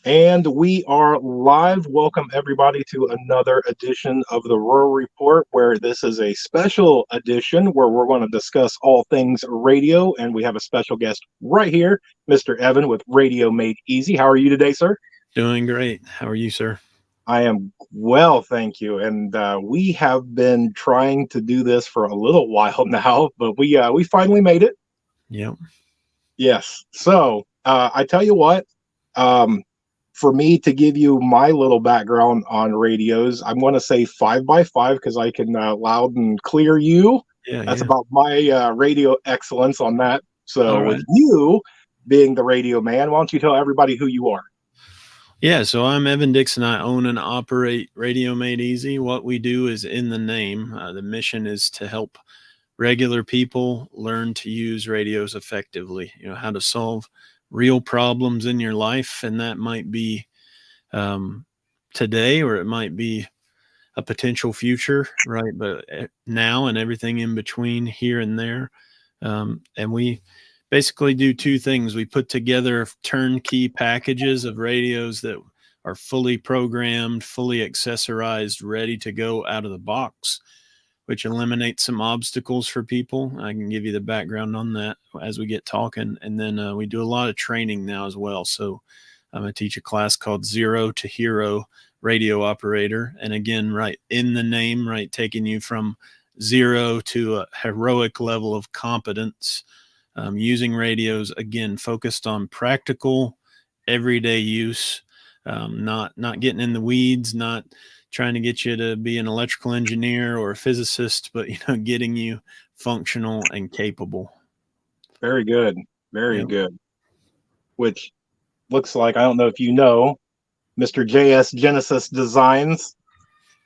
And we are live. Welcome, everybody, to another edition of the Rural Report, where this is a special edition where we're going to discuss all things radio. And we have a special guest right here, Mr. Evan with Radio Made Easy. How are you today, sir? Doing great. How are you, sir? I am well, thank you. And we have been trying to do this for a little while now, but we finally made it. Yep. Yes. So I tell you what, um, for me to give you my little background on radios, I'm going to say 5x5 because I can loud and clear you. Yeah, That's yeah. about my radio excellence on that. So, All with right. you being the radio man, why don't you tell everybody who you are? Yeah, so I'm Evan Dixon. I own and operate Radio Made Easy. What we do is in the name. The mission is to help regular people learn to use radios effectively, how to solve real problems in your life. And that might be um, today or it might be a potential future, right? But now and everything in between here and there. And we basically do two things. We put together turnkey packages of radios that are fully programmed, fully accessorized, ready to go out of the box, which eliminates some obstacles for people. I can give you the background on that as we get talking. And then we do a lot of training now as well. So I teach a class called Zero to Hero Radio Operator. And again, right in the name, right, taking you from zero to a heroic level of competence, using radios, again, focused on practical, everyday use, not getting in the weeds, not trying to get you to be an electrical engineer or a physicist, but getting you functional and capable. Very good. Very Yeah, good. Which looks like, I don't know if you know, Mr. JS Genesis Designs.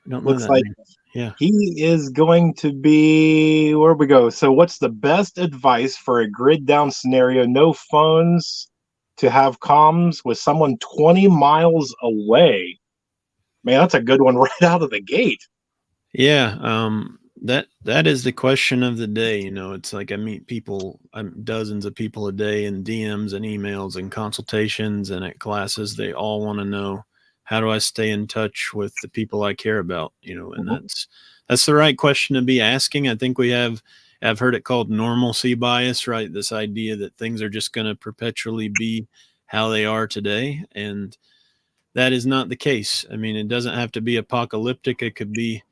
I don't know Looks that like name. Yeah. he is going to be where we go. So, what's the best advice for a grid down scenario? No phones to have comms with someone 20 miles away. Man, that's a good one right out of the gate. Yeah, that is the question of the day. It's like I meet people, dozens of people a day in DMs and emails and consultations and at classes. They all want to know, how do I stay in touch with the people I care about? And Mhm. that's the right question to be asking. I think I've heard it called normalcy bias, right? This idea that things are just going to perpetually be how they are today, and that is not the case. I mean, it doesn't have to be apocalyptic. It could be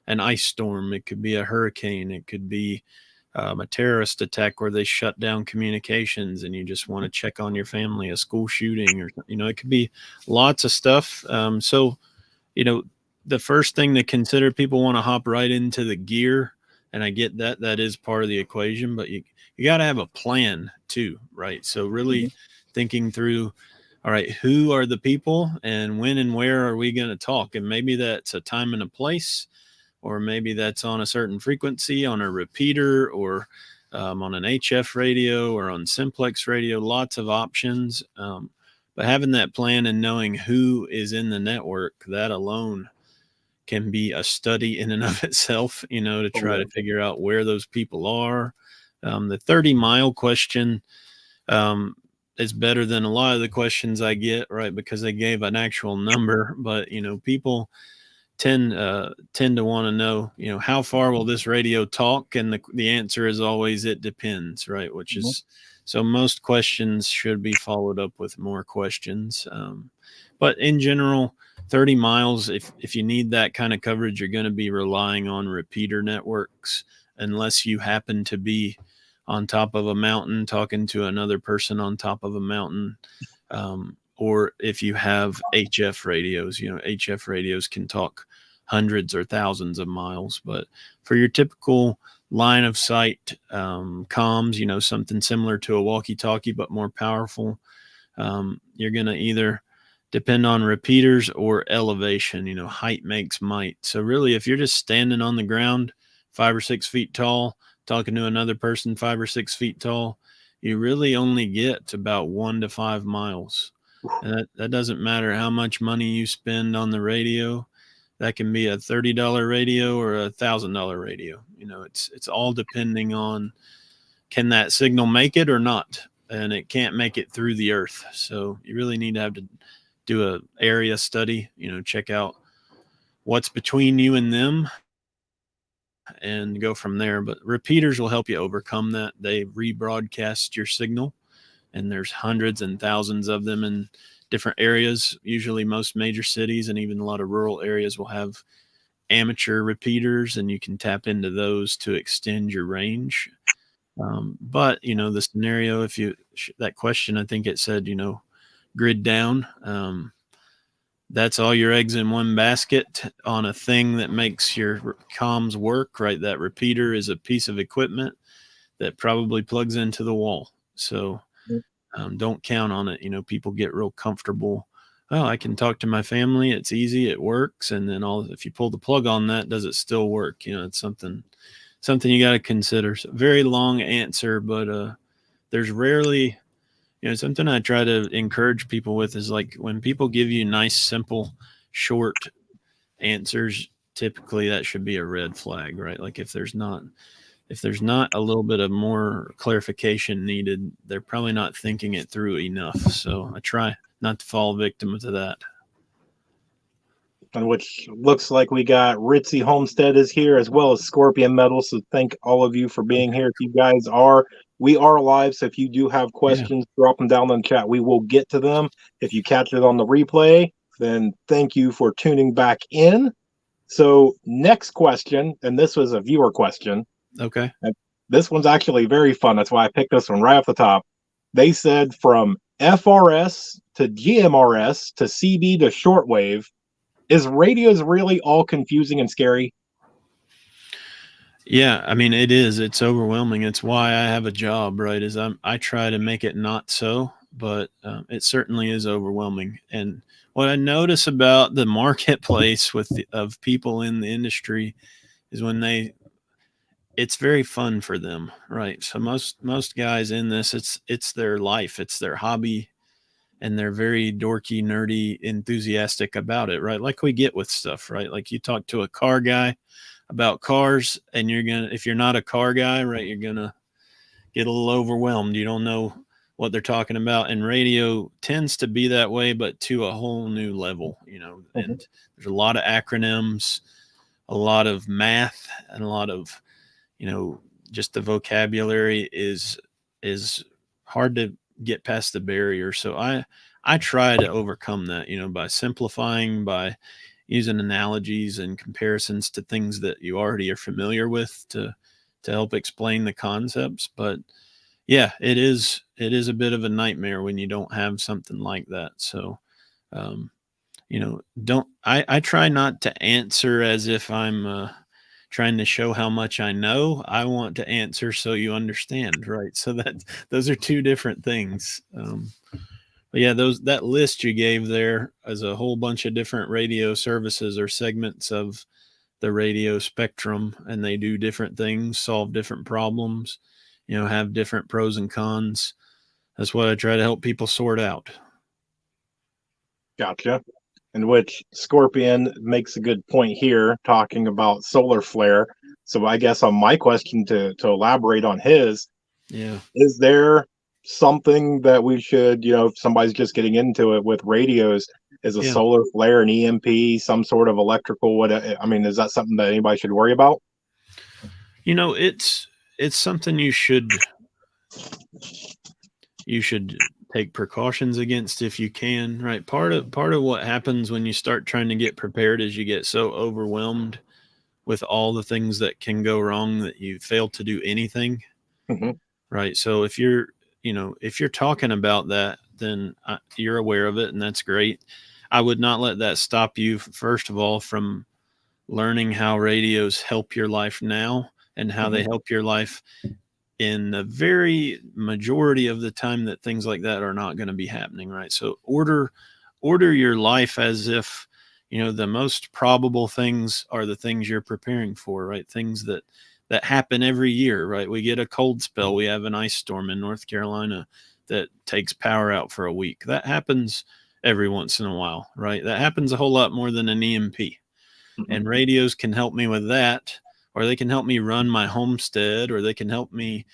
an ice storm. It could be a hurricane. It could be a terrorist attack where they shut down communications and you just want to check on your family, a school shooting, or, it could be lots of stuff. So, you know, the first thing to consider, people want to hop right into the gear. And I get that that is part of the equation, but you got to have a plan too, right? So really thinking through, all right, who are the people and when and where are we going to talk? And maybe that's a time and a place, or maybe that's on a certain frequency on a repeater, or on an HF radio or on simplex radio, lots of options. But having that plan and knowing who is in the network, that alone can be a study in and of itself, to Oh, try yeah. to figure out where those people are. The 30-mile question um, is better than a lot of the questions I get, right? Because they gave an actual number, but people tend to want to know, how far will this radio talk? And the answer is always it depends, right? Which Mhm. is, so most questions should be followed up with more questions. But in general, 30 miles, if you need that kind of coverage, you're going to be relying on repeater networks, unless you happen to be on top of a mountain talking to another person on top of a mountain. Or if you have HF radios, HF radios can talk hundreds or thousands of miles. But for your typical line of sight comms, something similar to a walkie talkie but more powerful, you're going to either depend on repeaters or elevation. Height makes might. So really, if you're just standing on the ground 5 or 6 feet tall talking to another person 5 or 6 feet tall, you really only get about 1 to 5 miles. And that doesn't matter how much money you spend on the radio. That can be a $30 radio or $1,000 radio. It's all depending on, can that signal make it or not, and it can't make it through the earth. So you really need to have to do a area study, check out what's between you and them and go from there. But repeaters will help you overcome that. They rebroadcast your signal, and there's hundreds and thousands of them in different areas. Usually most major cities and even a lot of rural areas will have amateur repeaters, and you can tap into those to extend your range. But the scenario, if you that question, I think it said, grid down. That's all your eggs in one basket on a thing that makes your comms work, right? That repeater is a piece of equipment that probably plugs into the wall. So don't count on it. People get real comfortable. Oh, I can talk to my family. It's easy. It works. And then if you pull the plug on that, does it still work? It's something you got to consider. So very long answer, but there's rarely, something I try to encourage people with is like when people give you nice, simple, short answers, typically that should be a red flag, right? Like if there's not a little bit of more clarification needed, they're probably not thinking it through enough. So I try not to fall victim to that. And which looks like we got Ritzy Homestead is here as well as Scorpion Metal. So thank all of you for being here. If you guys we are live. So if you do have questions, drop them down in the chat. We will get to them. If you catch it on the replay, then thank you for tuning back in. So next question, and this was a viewer question. Okay. This one's actually very fun. That's why I picked this one right off the top. They said from FRS to GMRS to CB to shortwave, is radios really all confusing and scary? Yeah, I mean it is. It's overwhelming. It's why I have a job, right? I try to make it not so, but it certainly is overwhelming. And what I notice about the marketplace of people in the industry is it's very fun for them, right? So most guys in this, it's their life, it's their hobby, and they're very dorky, nerdy, enthusiastic about it, right? Like we get with stuff, right? Like you talk to a car guy about cars, and if you're not a car guy, right, you're gonna get a little overwhelmed. You don't know what they're talking about, and radio tends to be that way, but to a whole new level, and there's a lot of acronyms, a lot of math, and a lot of just the vocabulary is hard to get past the barrier. So I try to overcome that, by simplifying, by using analogies and comparisons to things that you already are familiar with to help explain the concepts. But yeah, it is a bit of a nightmare when you don't have something like that. So don't I try not to answer as if I'm trying to show how much I know. I want to answer so you understand, right? So those are two different things. But yeah, that list you gave there is a whole bunch of different radio services or segments of the radio spectrum, and they do different things, solve different problems, have different pros and cons. That's what I try to help people sort out. Gotcha. In which Scorpion makes a good point here, talking about solar flare. So I guess on my question to elaborate on his, is there something that we should, if somebody's just getting into it with radios, is a solar flare, an EMP, some sort of electrical? I mean, is that something that anybody should worry about? It's something you should take precautions against if you can, right? Part of what happens when you start trying to get prepared is you get so overwhelmed with all the things that can go wrong that you fail to do anything. Right? So if you're talking about that, then you're aware of it, and that's great. I would not let that stop you, first of all, from learning how radios help your life now and how they help your life in the very majority of the time that things like that are not going to be happening, right? So order your life as if the most probable things are the things you're preparing for, right? Things that happen every year, right? We get a cold spell, we have an ice storm in North Carolina that takes power out for a week. That happens every once in a while, right? That happens a whole lot more than an EMP. And radios can help me with that, or they can help me run my homestead, or they can help me,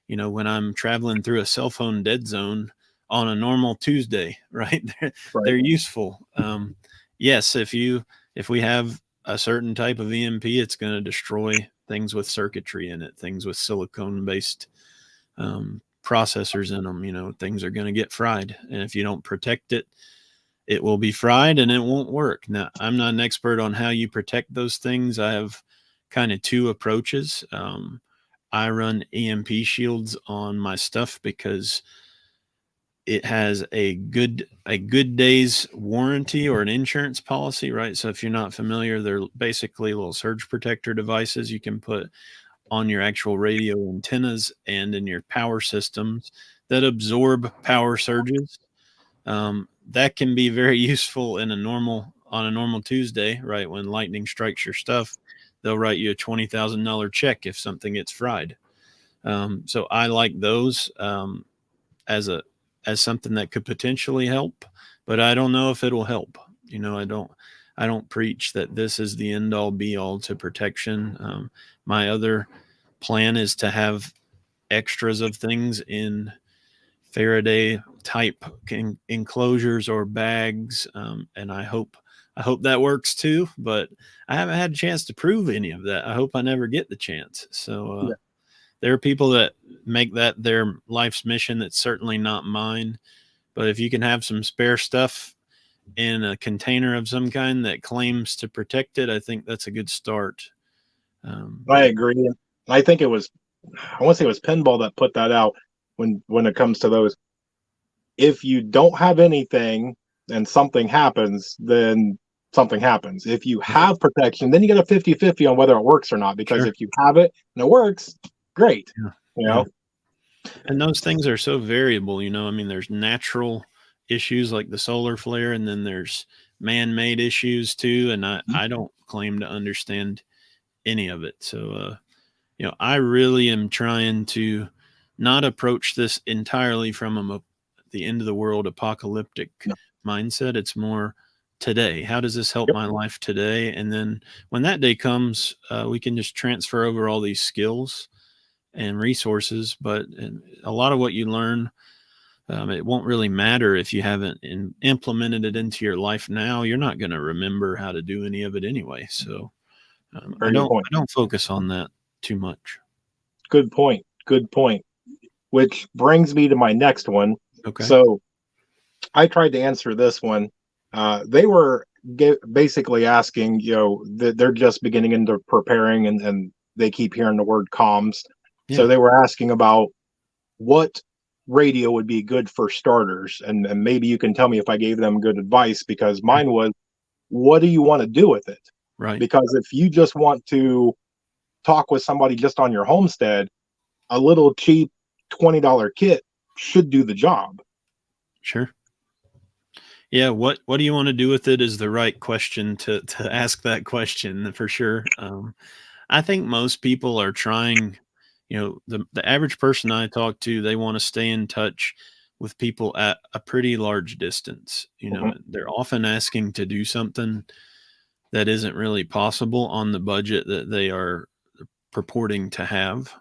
when I'm traveling through a cell phone dead zone, on a normal Tuesday, right? They're Right. useful. Yes, if we have a certain type of EMP, it's going to destroy things with circuitry in it, things with silicone based processors in them. Things are going to get fried, and if you don't protect it, it will be fried and it won't work. Now, I'm not an expert on how you protect those things. I have kind of two approaches. I run EMP shields on my stuff because it has a good day's warranty or an insurance policy, right? So if you're not familiar, they're basically little surge protector devices you can put on your actual radio antennas and in your power systems that absorb power surges. That can be very useful on a normal Tuesday, right? When lightning strikes your stuff, they'll write you a $20,000 check if something gets fried. So I like those as a as something that could potentially help, but I don't know if it'll help. I don't preach that this is the end all be all to protection. My other plan is to have extras of things in Faraday type enclosures or bags, and I hope that works too. But I haven't had a chance to prove any of that. I hope I never get the chance. So Yeah. there are people that make that their life's mission. That's certainly not mine. But if you can have some spare stuff in a container of some kind that claims to protect it, I think that's a good start. I But agree. And I think it was, I want to say it was Pinball that put that out when it comes to those. If you don't have anything and something happens, then something happens. If you right, have protection, then you get a 50-50 on whether it works or not. Because sure, if you have it and it works, great. yeah, You yeah. know, And those things are so variable. I mean, there's natural issues like the solar flare, and then there's man-made issues too. And I don't claim to understand any of it. So I really am trying to not approach this entirely from the end of the world apocalyptic no. mindset. It's more today. How does this help Yep. my life today? And then when that day comes, we can just transfer over all these skills and resources. But a lot of what you learn, it won't really matter if you haven't implemented it into your life now. You're not going to remember how to do any of it anyway. So I Very good don't point. I don't focus on that too much. Good point. Good point. Which brings me to my next one. Okay. So I tried to answer this one. They were basically asking, they're just beginning into preparing, and they keep hearing the word comms. So Yeah. they were asking about what radio would be good for starters, and maybe you can tell me if I gave them good advice, because Sure. mine was, what do you want to do with it? Right. Because if you just want to talk with somebody just on your homestead, a little cheap $20 kit should do the job. Sure. Yeah. What do you want to do with it is the right question to ask that question for sure. I think most people are trying. The average person I talk to, they want to stay in touch with people at a pretty large distance. Mhm. They're often asking to do something that isn't really possible on the budget that they are purporting to have.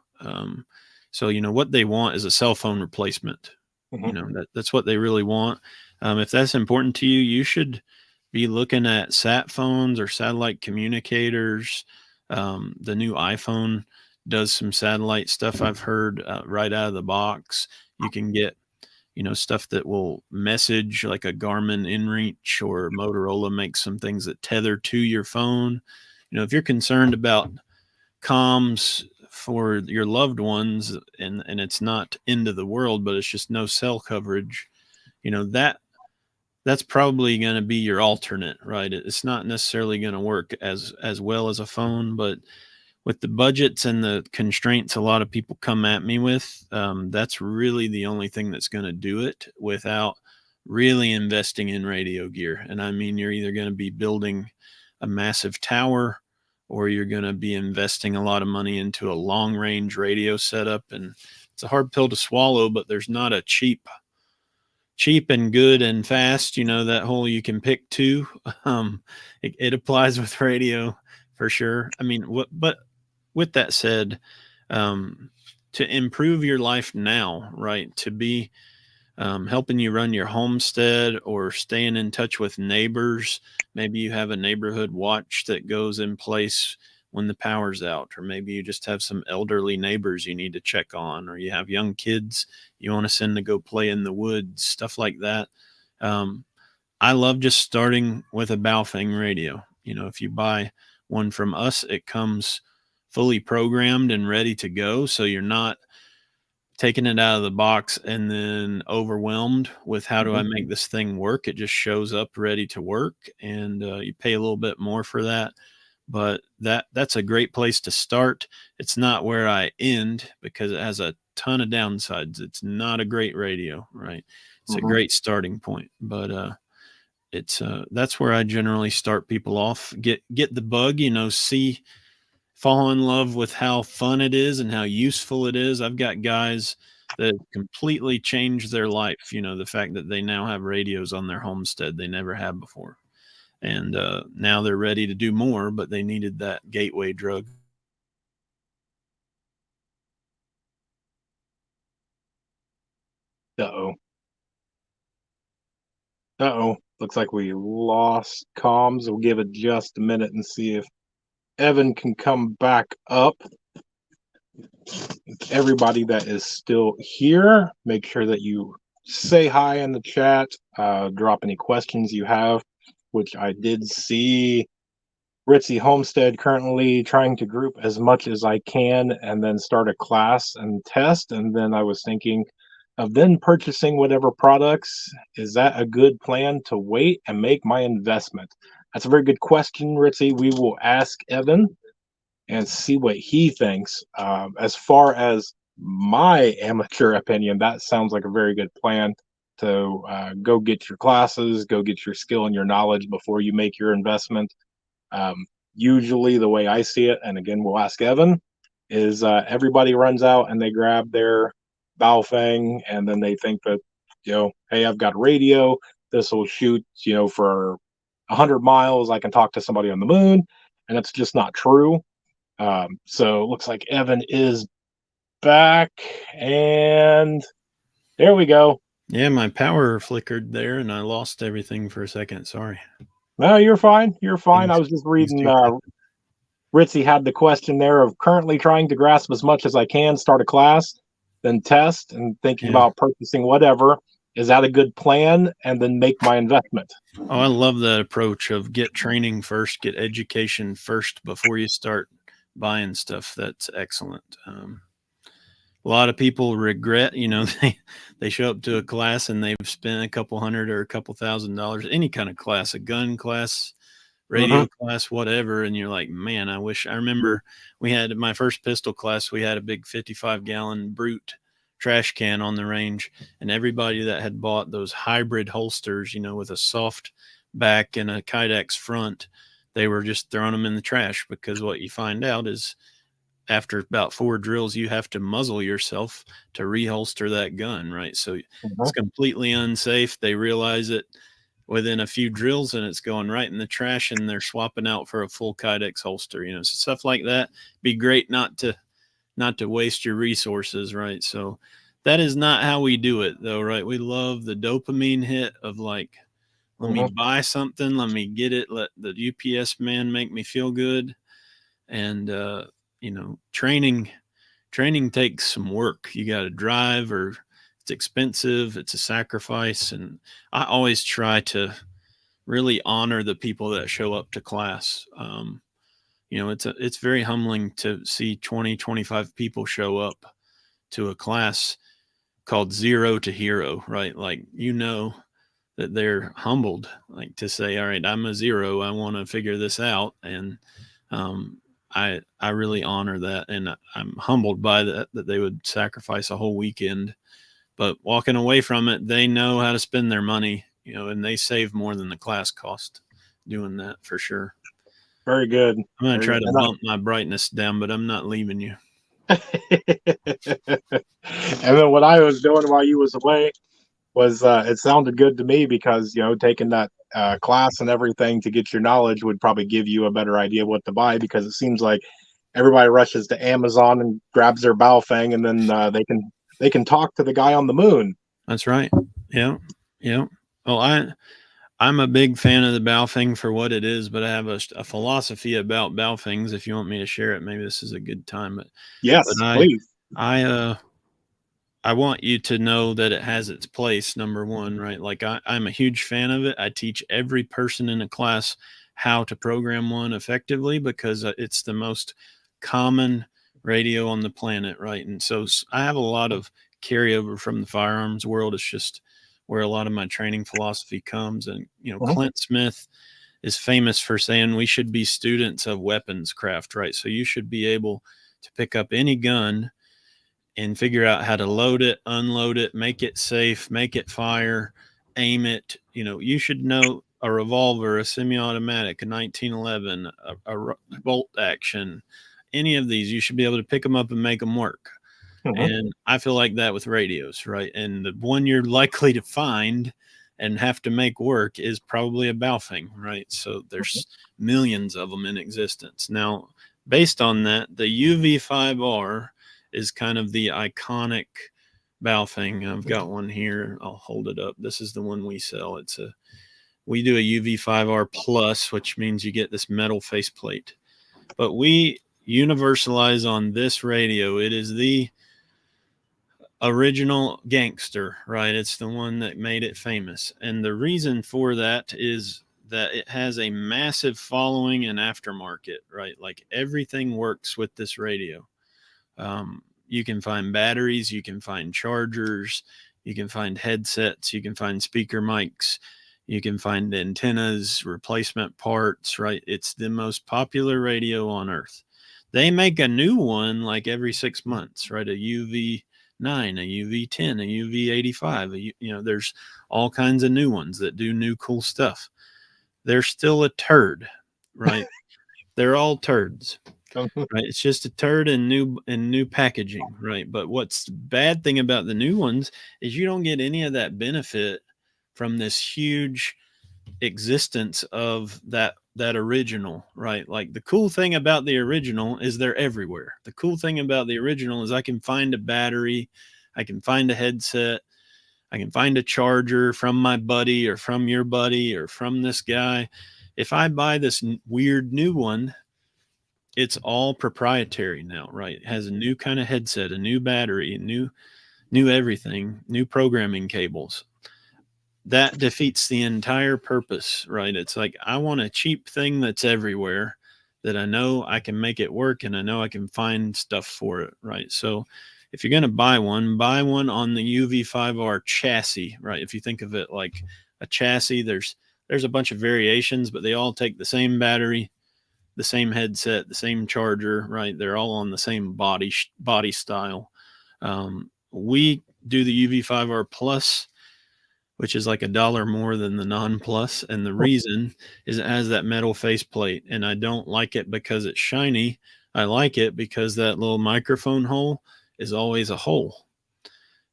So what they want is a cell phone replacement. Mhm. That's what they really want. If that's important to you, you should be looking at sat phones or satellite communicators. The new iPhone does some satellite stuff. I've heard right out of the box. You can get stuff that will message like a Garmin InReach, or Motorola makes some things that tether to your phone. If you're concerned about comms for your loved ones, and it's not end of the world, but it's just no cell coverage, that's probably going to be your alternate, right? It's not necessarily going to work as well as a phone, but with the budgets and the constraints a lot of people come at me with, that's really the only thing that's going to do it without really investing in radio gear. And I mean, you're either going to be building a massive tower, or you're going to be investing a lot of money into a long range radio setup. And it's a hard pill to swallow, but there's not a cheap and good and fast. That whole you can pick two. It applies with radio for sure. I mean, but with that said, um, to improve your life now, right? To be helping you run your homestead or staying in touch with neighbors. Maybe you have a neighborhood watch that goes in place when the power's out, or maybe you just have some elderly neighbors you need to check on, or you have young kids you want to send to go play in the woods, stuff like that. Um, I love just starting with a Baofeng radio. If you buy one from us, it comes fully programmed and ready to go. So you're not taking it out of the box and then overwhelmed with how do I Mhm. make this thing work. It just shows up ready to work, and you pay a little bit more for that. But that's a great place to start. It's not where I end because it has a ton of downsides. It's not a great radio, right? It's a Mhm. great starting point, but it's that's where I generally start people off. Get the bug, see, fall in love with how fun it is and how useful it is. I've got guys that completely changed their life. The fact that they now have radios on their homestead they never had before, and now they're ready to do more, but they needed that gateway drug. Uh-oh. Uh-oh. Looks like we lost comms. We'll give it just a minute and see if Evan can come back up. Everybody that is still here, make sure that you say hi in the chat, drop any questions you have, which I did see Ritzy Homestead currently trying to group as much as I can and then start a class and test. And then I was thinking of then purchasing whatever products. Is that a good plan to wait and make my investment? That's a very good question, Ritzy. We will ask Evan and see what he thinks. As far as my amateur opinion, that sounds like a very good plan to go get your classes, go get your skill and your knowledge before you make your investment. Usually, the way I see it, and again, we'll ask Evan, is everybody runs out and they grab their Baofeng, and then they think that, hey, I've got a radio. This will shoot, for 100 miles. I can talk to somebody on the moon, and that's just not true. So it looks like Evan is back, and there we go. Yeah, my power flickered there and I lost everything for a second. Sorry. No, you're fine. You're fine. I Things, was just things reading. do happen. Ritzy had the question there of currently trying to grasp as much as I can, start a class, then test, and thinking Yeah. about purchasing whatever. Is that a good plan? And then make my investment. Oh, I love that approach of get training first, get education first before you start buying stuff. That's excellent. A lot of people regret, they show up to a class and they've spent a couple hundred or a couple $1,000, any kind of class, a gun class, Mm-hmm. radio class, whatever. And you're like, man, I remember we had my first pistol class. We had a big 55-gallon brute trash can on the range, and everybody that had bought those hybrid holsters, with a soft back and a Kydex front, they were just throwing them in the trash because what you find out is after about 4 drills, you have to muzzle yourself to reholster that gun, right? So Mm-hmm. it's completely unsafe. They realize it within a few drills and it's going right in the trash and they're swapping out for a full Kydex holster, so stuff like that. Be great not to waste your resources, right? So that is not how we do it though, right? We love the dopamine hit of like, let me Mm-hmm. buy something, let me get it, let the UPS man make me feel good. And training takes some work. You got to drive, or it's expensive, it's a sacrifice. And I always try to really honor the people that show up to class. It's very humbling to see 20-25 people show up to a class called Zero to Hero, right? Like, that they're humbled, like to say, all right, I'm a zero, I want to figure this out. And I really honor that, and I'm humbled by that they would sacrifice a whole weekend. But walking away from it, they know how to spend their money, and they save more than the class cost doing that for sure. Very good. I'm gonna Very try good. to bump my brightness down, but I'm not leaving you. And then what I was doing while you was away was it sounded good to me because taking that class and everything to get your knowledge would probably give you a better idea of what to buy, because it seems like everybody rushes to Amazon and grabs their Baofeng, and then they can talk to the guy on the moon. That's right. Yeah. Yeah. Well, I'm a big fan of the Baofeng for what it is, but I have a philosophy about Baofengs. If you want me to share it, maybe this is a good time. But Yes, please. I I want you to know that it has its place, number one, right? Like I'm a huge fan of it. I teach every person in a class how to program one effectively because it's the most common radio on the planet, right? And so I have a lot of carryover from the firearms world. It's just where a lot of my training philosophy comes. And, Mhm. Clint Smith is famous for saying we should be students of weapons craft, right? So you should be able to pick up any gun and figure out how to load it, unload it, make it safe, make it fire, aim it. You should know a revolver, a semi-automatic, a 1911, a bolt action, any of these. You should be able to pick them up and make them work. Mhm. And I feel like that with radios, right? And the one you're likely to find and have to make work is probably a Baofeng, right? So there's millions of them in existence. Now, based on that, the UV5R is kind of the iconic Baofeng. I've got one here. I'll hold it up. This is the one we sell. We do a UV5R plus, which means you get this metal faceplate. But we universalize on this radio. It is the original gangster, right? It's the one that made it famous. And the reason for that is that it has a massive following and aftermarket, right? Like everything works with this radio. You can find batteries, you can find chargers, you can find headsets, you can find speaker mics, you can find antennas, replacement parts, right? It's the most popular radio on earth. They make a new one like every 6 months, right? A UV9, a UV10, a UV85. There's all kinds of new ones that do new cool stuff. They're still a turd, right? They're all turds, right? It's just a turd in new packaging, right? But what's the bad thing about the new ones is you don't get any of that benefit from this huge existence of that original, right? Like the cool thing about the original is they're everywhere. The cool thing about the original is I can find a battery, I can find a headset, I can find a charger from my buddy or from your buddy or from this guy. If I buy this weird new one, it's all proprietary now, right? It has a new kind of headset, a new battery, a new everything, new programming cables. That defeats the entire purpose, right? It's like I want a cheap thing that's everywhere that I know I can make it work and I know I can find stuff for it, right? So if you're going to buy one on the UV5R chassis, right? If you think of it like a chassis, there's a bunch of variations, but they all take the same battery, the same headset, the same charger, right? They're all on the same body style. We do the UV5R Plus, which is like $1 more than the non plus. And the reason is it has that metal faceplate. And I don't like it because it's shiny. I like it because that little microphone hole is always a hole.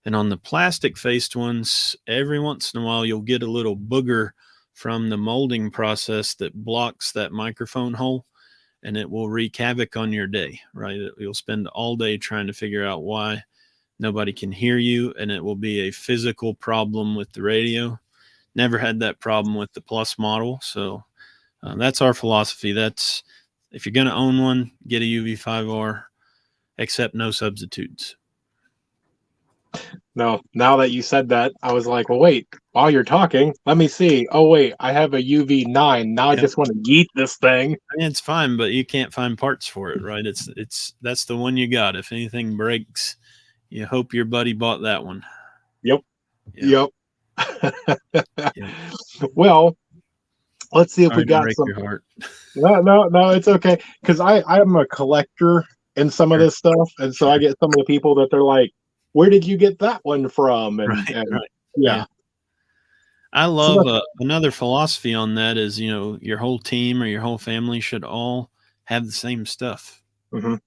And on the plastic faced ones, every once in a while, you'll get a little booger from the molding process that blocks that microphone hole, and it will wreak havoc on your day, right? You'll spend all day trying to figure out why nobody can hear you, and it will be a physical problem with the radio. Never had that problem with the Plus model. So that's our philosophy. That's if you're going to own one, get a UV5R, accept no substitutes. No, now that you said that, I was like, well, wait, while you're talking, let me see. Oh, wait, I have a UV9. Now I Yep. just want to yeet this thing. I mean, it's fine, but you can't find parts for it, right? It's that's the one you got. If anything breaks, you hope your buddy bought that one. Yep. Yeah. Yep. Yeah. Well, let's see if we Sorry to got break some. your heart. No, no, no, it's okay. Because I'm a collector in some of Sure. this stuff. And so I Sure. get some of the people that they're like, where did you get that one from? Right. And Right. Yeah. yeah. I So love that's, another philosophy on that is, your whole team or your whole family should all have the same stuff. mhm,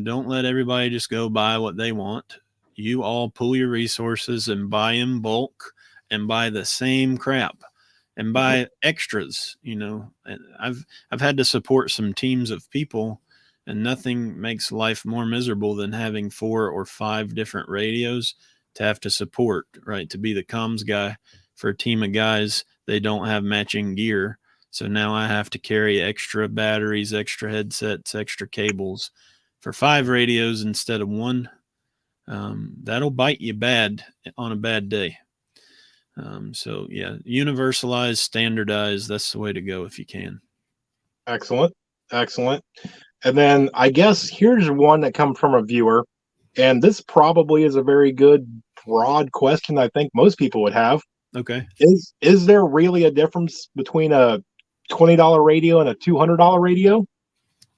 Don't let everybody just go buy what they want. You all pool your resources and buy in bulk and buy the same crap and mhm, buy extras. And I've had to support some teams of people, and nothing makes life more miserable than having 4 or 5 different radios to have to support, right? To be the comms guy for a team of guys. They don't have matching gear. So now I have to carry extra batteries, extra headsets, extra cables for 5 radios instead of one. That'll bite you bad on a bad day. So yeah, universalize, standardize. That's the way to go if you can. Excellent. Excellent. And then I guess here's one that comes from a viewer, and this probably is a very good broad question I think most people would have. Okay. Is there really a difference between a $20 radio and a $200 radio?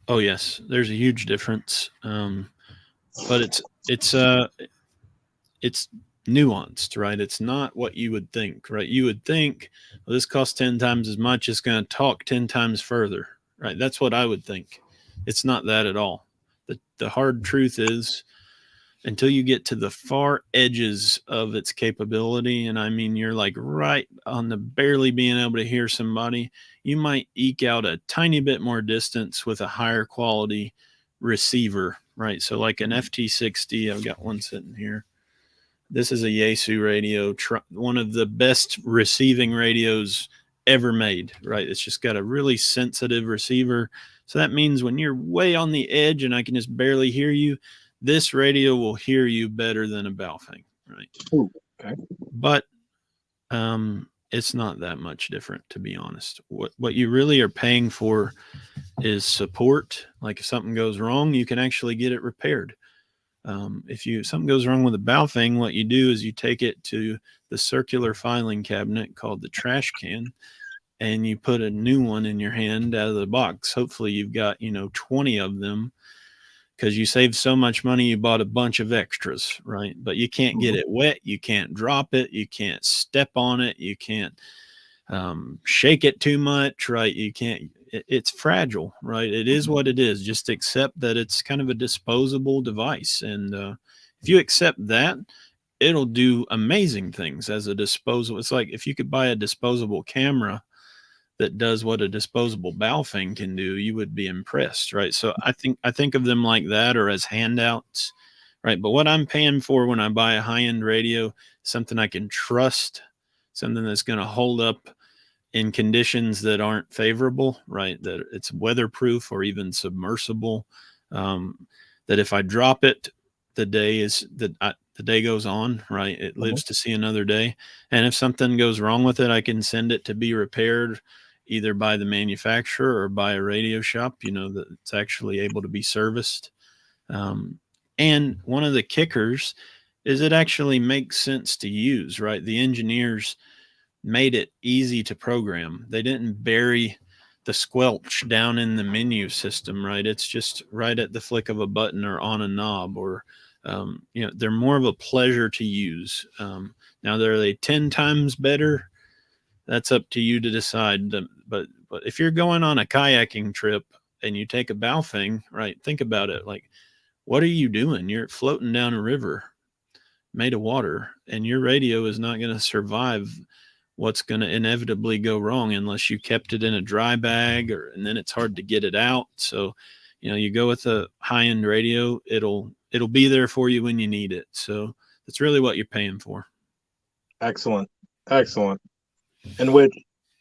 Oh yes, there's a huge difference. But it's nuanced, right? It's not what you would think, right? You would think, well, this costs 10 times as much, it's going to talk 10 times further, right? That's what I would think. It's not that at all. The hard truth is, until you get to the far edges of its capability, and I mean you're like right on the barely being able to hear somebody, you might eke out a tiny bit more distance with a higher quality receiver, right? So like an FT60, I've got one sitting here. This is a Yaesu radio, one of the best receiving radios ever made, right? It's just got a really sensitive receiver. So that means when you're way on the edge and I can just barely hear you, this radio will hear you better than a Baofeng, right? Ooh, okay. But it's not that much different, to be honest. What you really are paying for is support. Like if something goes wrong, you can actually get it repaired. If something goes wrong with a Baofeng, what you do is you take it to the circular filing cabinet called the trash can, and you put a new one in your hand out of the box. Hopefully you've got 20 of them, because you saved so much money, you bought a bunch of extras, right? But you can't get it wet, you can't drop it, you can't step on it, you can't shake it too much, right? You can't. It's fragile, right? It is what it is. Just accept that it's kind of a disposable device, and if you accept that, it'll do amazing things as a disposable. It's like if you could buy a disposable camera that does what a disposable Baofeng can do, you would be impressed, right? So I think of them like that, or as handouts, right? But what I'm paying for when I buy a high-end radio, something I can trust, something that's going to hold up in conditions that aren't favorable, right? That it's weatherproof or even submersible. That if I drop it, the day goes on, right? It lives to see another day. And if something goes wrong with it, I can send it to be repaired either by the manufacturer or by a radio shop, that it's actually able to be serviced. And one of the kickers is it actually makes sense to use, right? The engineers made it easy to program. They didn't bury the squelch down in the menu system, right? It's just right at the flick of a button or on a knob, or they're more of a pleasure to use. Now, are they 10 times better? That's up to you to decide. But if you're going on a kayaking trip and you take a Baofeng, right? Think about it. Like, what are you doing? You're floating down a river made of water, and your radio is not going to survive what's going to inevitably go wrong unless you kept it in a dry bag, and then it's hard to get it out. So, you go with a high-end radio, it'll be there for you when you need it. So that's really what you're paying for. Excellent. Excellent. And which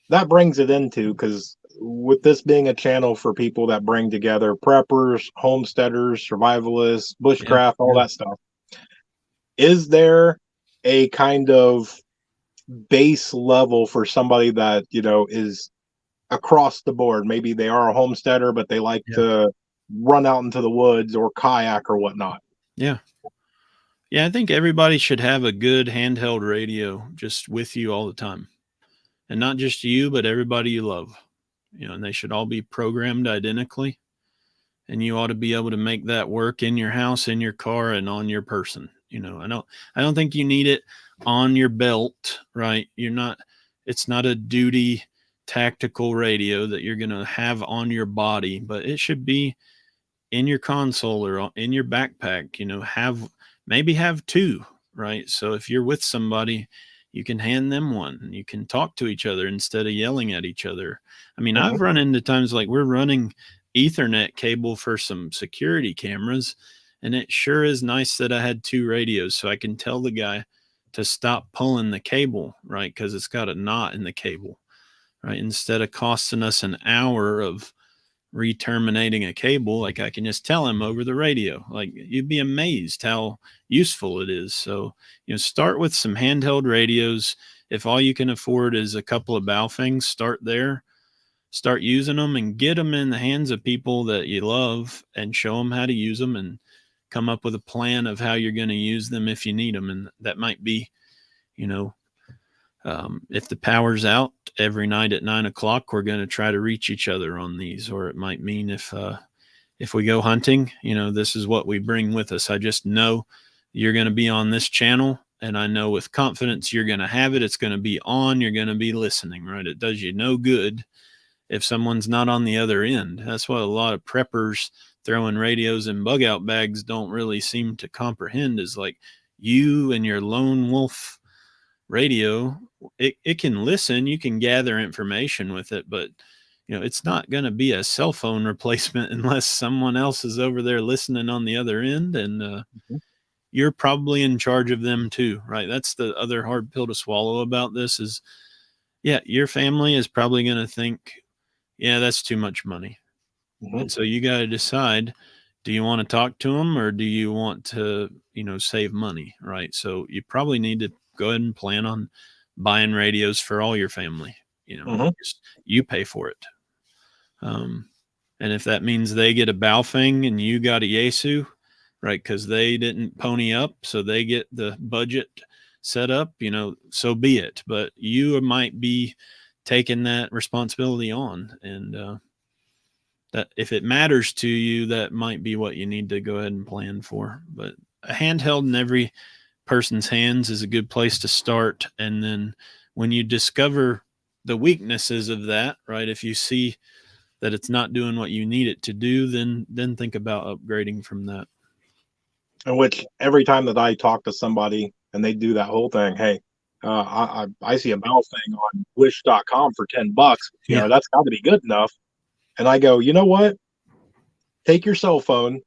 that brings it into, because with this being a channel for people that bring together preppers, homesteaders, survivalists, bushcraft, all that stuff, is there a kind of base level for somebody that is across the board? Maybe they are a homesteader, but they like to run out into the woods or kayak or whatnot. Yeah, I think everybody should have a good handheld radio just with you all the time, and not just you, but everybody you love. And they should all be programmed identically, and you ought to be able to make that work in your house, in your car, and on your person. I don't think you need it on your belt, right? It's not a duty tactical radio that you're going to have on your body, but it should be in your console or in your backpack. Maybe have two, right? So if you're with somebody, you can hand them one and you can talk to each other instead of yelling at each other. I mean, I've run into times like we're running Ethernet cable for some security cameras, And it sure is nice that I had two radios so I can tell the guy to stop pulling the cable, right? Because it's got a knot in the cable, right? Instead of costing us an hour of re-terminating a cable, like I can just tell him over the radio. Like you'd be amazed how useful it is. So, start with some handheld radios. If all you can afford is a couple of Baofengs, start there. Start using them and get them in the hands of people that you love and show them how to use them and come up with a plan of how you're going to use them if you need them. And that might be, you know, if the power's out every night at 9 o'clock, we're going to try to reach each other on these. Or it might mean if we go hunting, this is what we bring with us. I just know you're going to be on this channel, and I know with confidence you're going to have it. It's going to be on. You're going to be listening, right? It does you no good if someone's not on the other end. That's what a lot of preppers throwing radios in bug out bags don't really seem to comprehend, is like you and your lone wolf radio, it can listen, you can gather information with it, but it's not going to be a cell phone replacement unless someone else is over there listening on the other end, and Mhm. you're probably in charge of them too, right? That's the other hard pill to swallow about this is, yeah, your family is probably going to think, yeah, that's too much money. Mhm. And so you got to decide, do you want to talk to them or do you want to, save money, right? So you probably need to go ahead and plan on buying radios for all your family. Mhm. Just you pay for it. Um, and if that means they get a Baofeng and you got a Yaesu, right? Because they didn't pony up, so they get the budget set up, so be it. But you might be taking that responsibility on, and that if it matters to you, that might be what you need to go ahead and plan for. But a handheld in every person's hands is a good place to start. And then when you discover the weaknesses of that, right? If you see that it's not doing what you need it to do, then think about upgrading from that. In which every time that I talk to somebody and they do that whole thing, hey, I see a Mao thing on wish.com for $10. Yeah. That's got to be good enough. And I go, you know what? Take your cell phone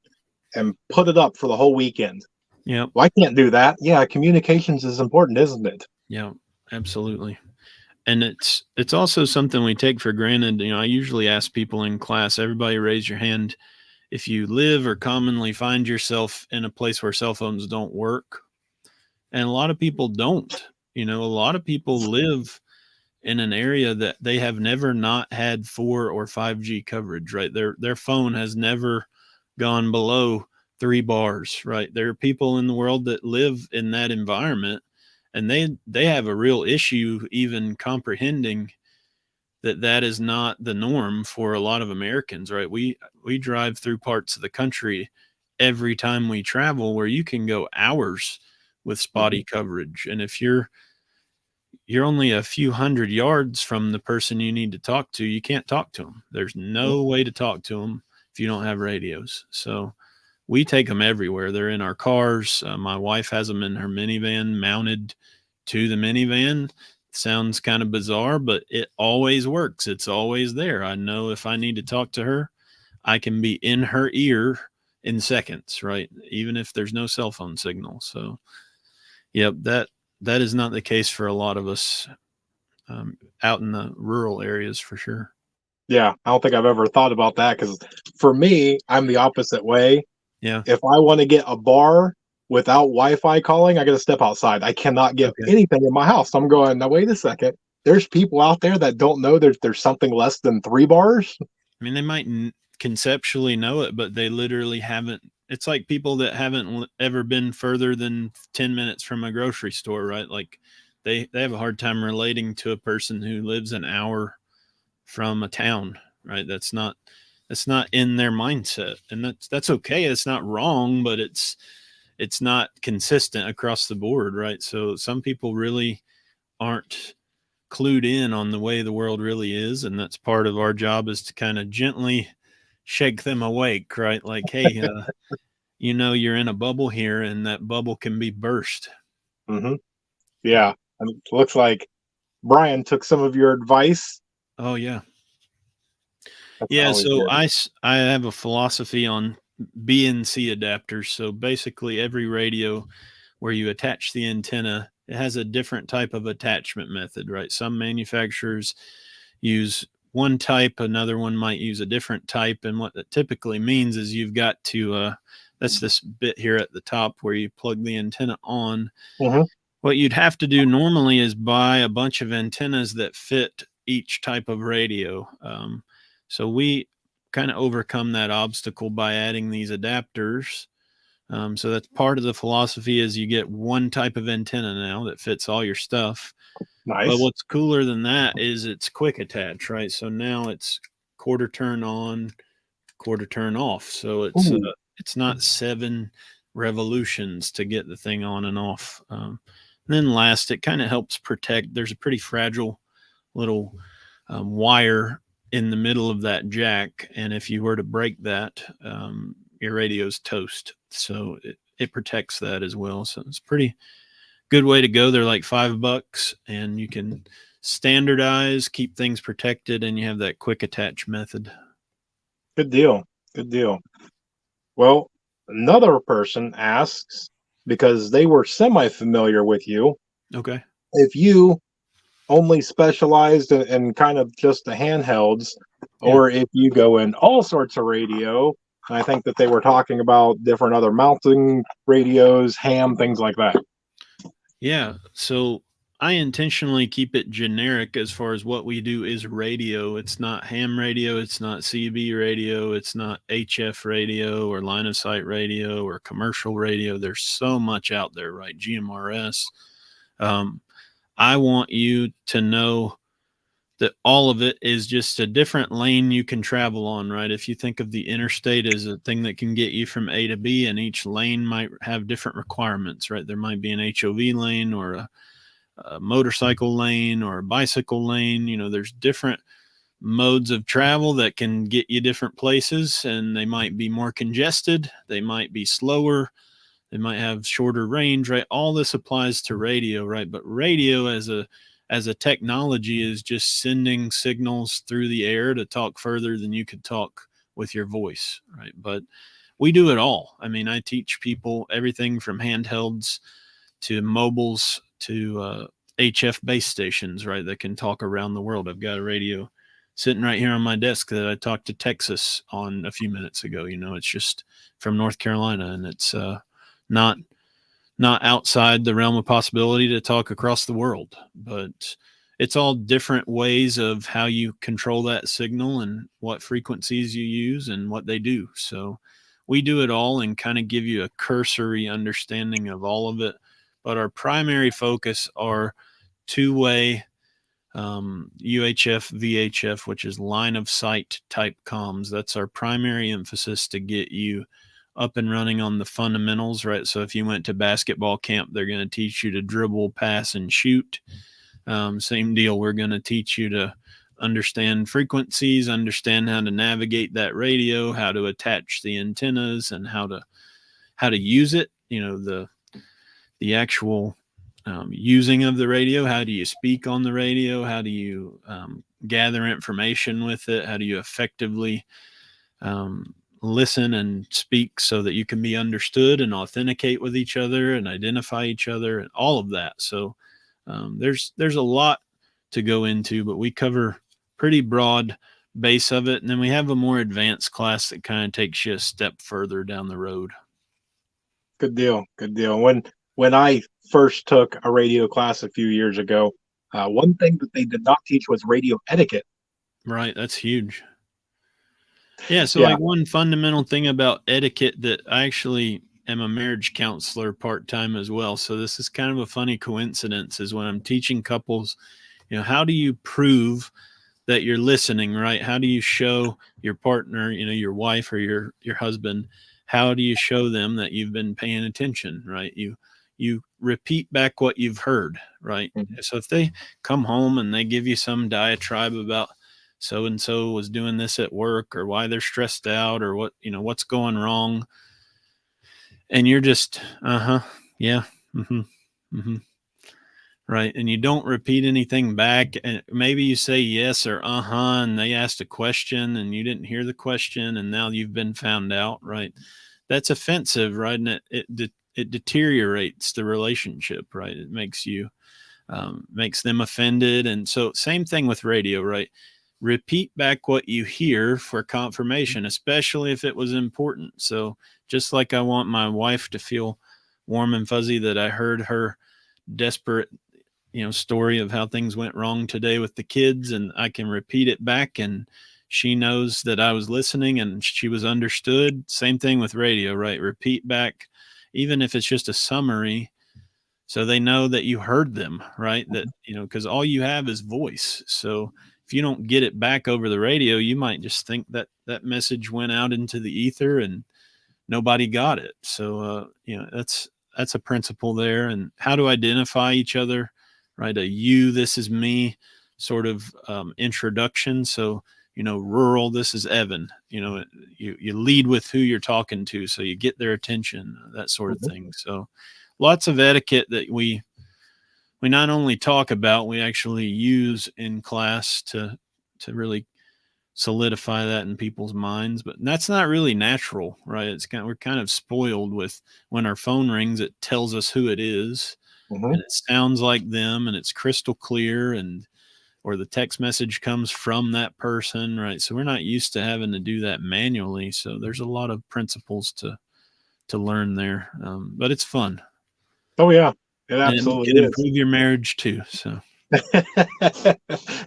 and put it up for the whole weekend. Yep. Well, I can't do that. Yeah, communications is important, isn't it? Yeah, absolutely. And it's also something we take for granted. I usually ask people in class, everybody raise your hand if you live or commonly find yourself in a place where cell phones don't work. And a lot of people don't. A lot of people live in an area that they have never not had 4 or 5G coverage, right? Their phone has never gone below 3 bars, right? There are people in the world that live in that environment, and they have a real issue even comprehending that is not the norm for a lot of Americans, right? We drive through parts of the country every time we travel where you can go hours with Mhm. spotty coverage, and if you're only a few hundred yards from the person you need to talk to, you can't talk to them. There's Mhm. no way to talk to them if you don't have radios. So we take them everywhere. They're in our cars. My wife has them in her minivan mounted to the minivan. Sounds kind of bizarre, but it always works. It's always there. I know if I need to talk to her, I can be in her ear in seconds, right? Even if there's no cell phone signal. So, yep, that is not the case for a lot of us out in the rural areas for sure. Yeah, I don't think I've ever thought about that because for me, I'm the opposite way. Yeah. If I want to get a bar without Wi-Fi calling, I got to step outside. I cannot get Okay. anything in my house. I'm going, now wait a second. There's people out there that don't know there's something less than 3 bars. I mean, they might conceptually know it, but they literally haven't. It's like people that haven't ever been further than 10 minutes from a grocery store, right? Like they have a hard time relating to a person who lives an hour from a town, right? That's not in their mindset, and that's okay. It's not wrong, but it's not consistent across the board, right? So some people really aren't clued in on the way the world really is, and that's part of our job is to kind of gently shake them awake, right? Like, hey, you're in a bubble here, and that bubble can be burst. Hmm. Yeah, and it looks like Brian took some of your advice. Oh yeah. That's Yeah, always so good. I have a philosophy on BNC adapters. So basically, every radio where you attach the antenna, it has a different type of attachment method, right? Some manufacturers use one type, another one might use a different type. And what that typically means is you've got to, that's this bit here at the top where you plug the antenna on. Hmm. What you'd have to do normally is buy a bunch of antennas that fit each type of radio. So we kind of overcome that obstacle by adding these adapters. So that's part of the philosophy is you get one type of antenna now that fits all your stuff. But Nice. what's cooler than that is it's quick attach, right? So now it's quarter turn on, quarter turn off. So Ooh, it's not 7 revolutions to get the thing on and off. And then last, it kind of helps protect. There's a pretty fragile little wire in the middle of that jack, and if you were to break that, your radio's toast. So it protects that as well. So it's pretty good way to go. They're like $5, and you can standardize, keep things protected, and you have that quick attach method. good deal. Good deal. Well, another person asks, because they were semi familiar with you, Okay. if you only specialized in kind of just the handhelds, Yeah. or if you go in all sorts of radio. And I think that they were talking about different other mounting radios, ham, things like that. Yeah. So I intentionally keep it generic as far as what we do is radio. It's not ham radio. It's not CB radio. It's not HF radio or line of sight radio or commercial radio. There's so much out there, right? GMRS. Um, I want you to know that all of it is just a different lane you can travel on, right? If you think of the interstate as a thing that can get you from A to B, and each lane might have different requirements, right? There might be an HOV lane or a motorcycle lane or a bicycle lane. There's different modes of travel that can get you different places, and they might be more congested, they might be slower, they might have shorter range, right? All this applies to radio, right? But radio as a technology is just sending signals through the air to talk further than you could talk with your voice, right? But we do it all. I mean, I teach people everything from handhelds to mobiles to HF base stations, right? That can talk around the world. I've got a radio sitting right here on my desk that I talked to Texas on a few minutes ago. It's just from North Carolina, and it's not not outside the realm of possibility to talk across the world, but it's all different ways of how you control that signal and what frequencies you use and what they do. So we do it all and kind of give you a cursory understanding of all of it. But our primary focus are two-way UHF, VHF, which is line of sight type comms. That's our primary emphasis to get you up and running on the fundamentals, right? So if you went to basketball camp, they're going to teach you to dribble, pass, and shoot. Same deal. We're going to teach you to understand frequencies, understand how to navigate that radio, how to attach the antennas, and how to use it. The actual using of the radio. How do you speak on the radio? How do you gather information with it? How do you effectively listen and speak so that you can be understood and authenticate with each other and identify each other and all of that? So there's a lot to go into, but we cover pretty broad base of it, and then we have a more advanced class that kind of takes you a step further down the road. Good deal. Good deal. When I first took a radio class a few years ago, one thing that they did not teach was radio etiquette. Right, that's huge. Yeah, so Yeah. like one fundamental thing about etiquette that I actually am a marriage counselor part time as well. So this is kind of a funny coincidence is when I'm teaching couples, how do you prove that you're listening, right? How do you show your partner, your wife or your husband, how do you show them that you've been paying attention, right? You repeat back what you've heard, right? Mhm. So if they come home and they give you some diatribe about so and so was doing this at work or why they're stressed out or what's going wrong, and you're just yeah, mm-hmm, mm-hmm, right? And you don't repeat anything back. And maybe you say yes or uh-huh, and they asked a question and you didn't hear the question, and now you've been found out, right? That's offensive, right? And it deteriorates the relationship, right? It makes you makes them offended. And so, same thing with radio, right? Repeat back what you hear for confirmation, especially if it was important. So, just like I want my wife to feel warm and fuzzy that I heard her desperate, story of how things went wrong today with the kids, and I can repeat it back, and she knows that I was listening and she was understood. Same thing with radio, right? Repeat back, even if it's just a summary, so they know that you heard them, right? That, because all you have is voice. So if you don't get it back over the radio, you might just think that that message went out into the ether and nobody got it. So, that's a principle there. And how to identify each other, right? A you, this is me sort of introduction. So, rural, this is Evan. You lead with who you're talking to, so you get their attention, that sort of Mhm. thing. So, lots of etiquette that we not only talk about, we actually use in class to really solidify that in people's minds. But that's not really natural, right? We're kind of spoiled with, when our phone rings, it tells us who it is, Mhm. and it sounds like them, and it's crystal clear, and or the text message comes from that person, right? So we're not used to having to do that manually. So there's a lot of principles to learn there, but it's fun, Oh yeah, it and it absolutely can is. improve your marriage too. So I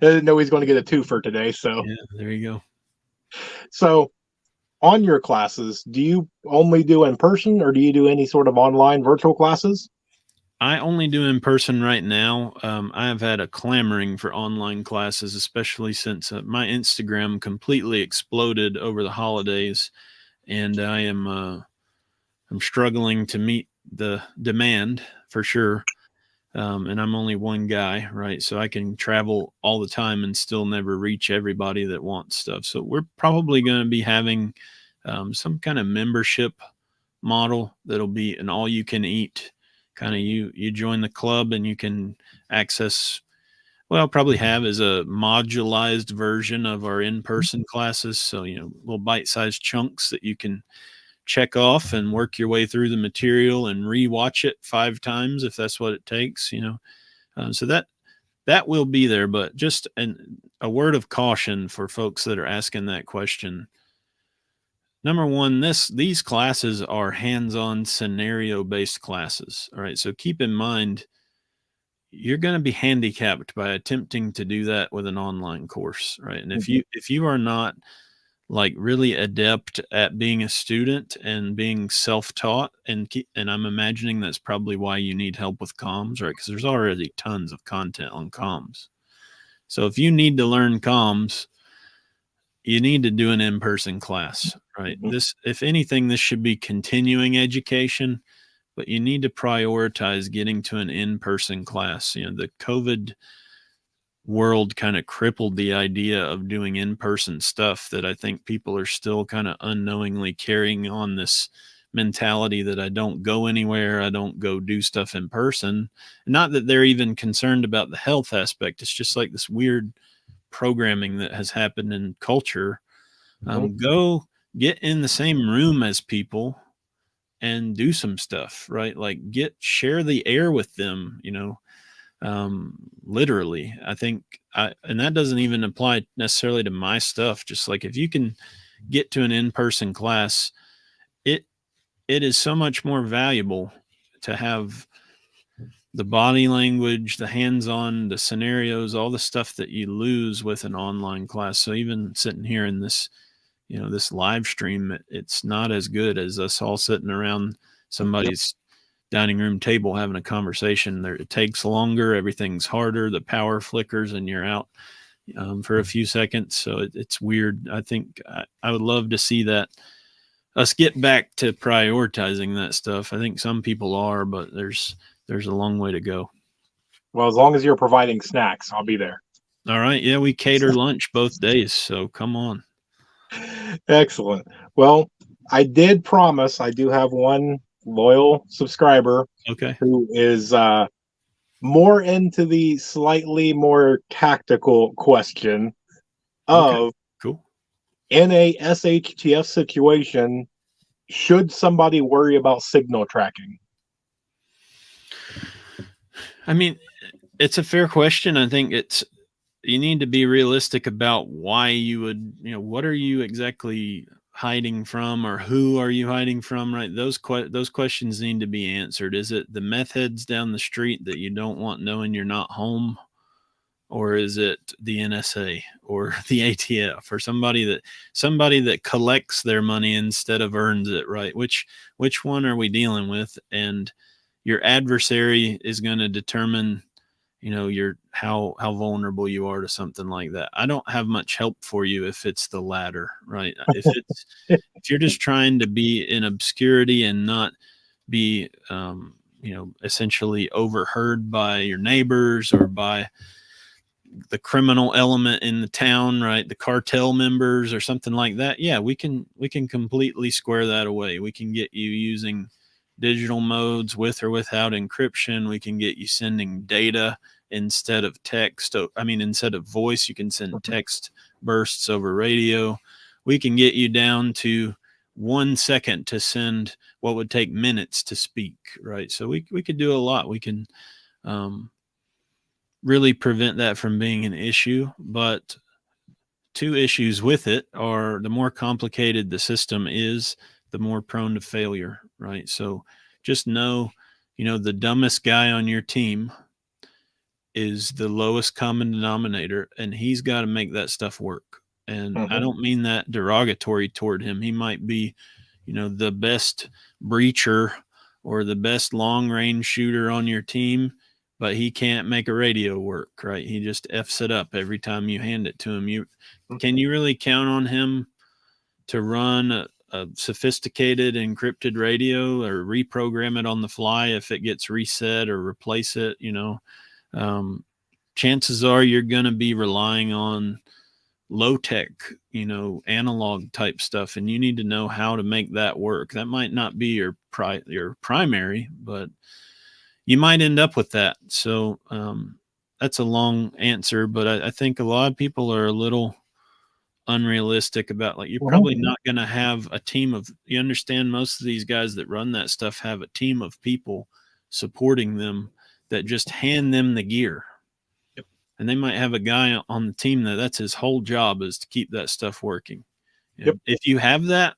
didn't know he's going to get a two for today. So, yeah, there you go. so on your classes, do you only do in person or do you do any sort of online virtual classes? I only do in person right now. I have had a clamoring for online classes, especially since my Instagram completely exploded over the holidays, and I'm struggling to meet the demand for sure. And I'm only one guy, right? So I can travel all the time and still never reach everybody that wants stuff. So we're probably going to be having some kind of membership model that'll be an all you can eat kind of. You join the club and you can access, well, I'll probably have as a modularized version of our in-person classes. So, little bite-sized chunks that you can check off and work your way through the material and rewatch it 5 times if that's what it takes. So that will be there. But just a word of caution for folks that are asking that question. Number one, these classes are hands-on scenario-based classes. All right. So keep in mind, you're going to be handicapped by attempting to do that with an online course, right? And if Mhm. you are not like really adept at being a student and being self-taught, and I'm imagining that's probably why you need help with comms, right? Because there's already tons of content on comms. So if you need to learn comms, you need to do an in-person class, right? Mhm. This, if anything, this should be continuing education, but you need to prioritize getting to an in-person class. The COVID world kind of crippled the idea of doing in-person stuff, that I think people are still kind of unknowingly carrying on this mentality that I don't go anywhere, I don't go do stuff in person. Not that they're even concerned about the health aspect. It's just like this weird programming that has happened in culture. Mhm. Go get in the same room as people and do some stuff, right? Like share the air with them, um, literally. I think, and that doesn't even apply necessarily to my stuff. Just like if you can get to an in-person class, it it is so much more valuable to have the body language, the hands-on, the scenarios, all the stuff that you lose with an online class. So even sitting here in this, this live stream, it's not as good as us all sitting around Yep. somebody's dining room table having a conversation. There, it takes longer, everything's harder, the power flickers, and you're out for a few seconds. So it's weird. I think I would love to see that, us get back to prioritizing that stuff. I think some people are, but there's a long way to go. Well, as long as you're providing snacks, I'll be there. All right, yeah, we cater lunch both days, so come on. Excellent. Well, I did promise I do have one loyal subscriber Okay. who is more into the slightly more tactical question Okay, of, cool. in a SHTF situation, should somebody worry about signal tracking? I mean, it's a fair question. I think you need to be realistic about why you would, what are you exactly hiding from, or who are you hiding from, right? Those questions need to be answered. Is it the meth heads down the street that you don't want knowing you're not home, or is it the NSA or the ATF, or somebody that collects their money instead of earns it, right? Which one are we dealing with? And your adversary is going to determine, your how vulnerable you are to something like that. I don't have much help for you if it's the latter, right? If you're just trying to be in obscurity and not be essentially overheard by your neighbors or by the criminal element in the town, right? The cartel members or something like that. Yeah, we can completely square that away. We can get you using digital modes with or without encryption. We can get you sending data instead of text. I mean, instead of voice, you can send text bursts over radio. We can get you down to 1 second to send what would take minutes to speak, right? So we could do a lot. We can um, really prevent that from being an issue. But two issues with it are: the more complicated the system is, the more prone to failure, right? So just know, the dumbest guy on your team is the lowest common denominator, and he's got to make that stuff work. And I Mhm. don't mean that derogatory toward him. He might be, the best breacher or the best long range shooter on your team, but he can't make a radio work, right? He just F's it up every time you hand it to him. Can you really count on him to run a sophisticated encrypted radio or reprogram it on the fly if it gets reset or replace it? Um, Chances are you're going to be relying on low tech, analog type stuff, and you need to know how to make that work. That might not be your primary, but you might end up with that. So that's a long answer, but I think a lot of people are a little unrealistic about, like, you're Mhm. probably not going to have a team of, you understand, most of these guys that run that stuff have a team of people supporting them that just hand them the gear, Yep. and they might have a guy on the team that's his whole job is to keep that stuff working. Yep. If you have that,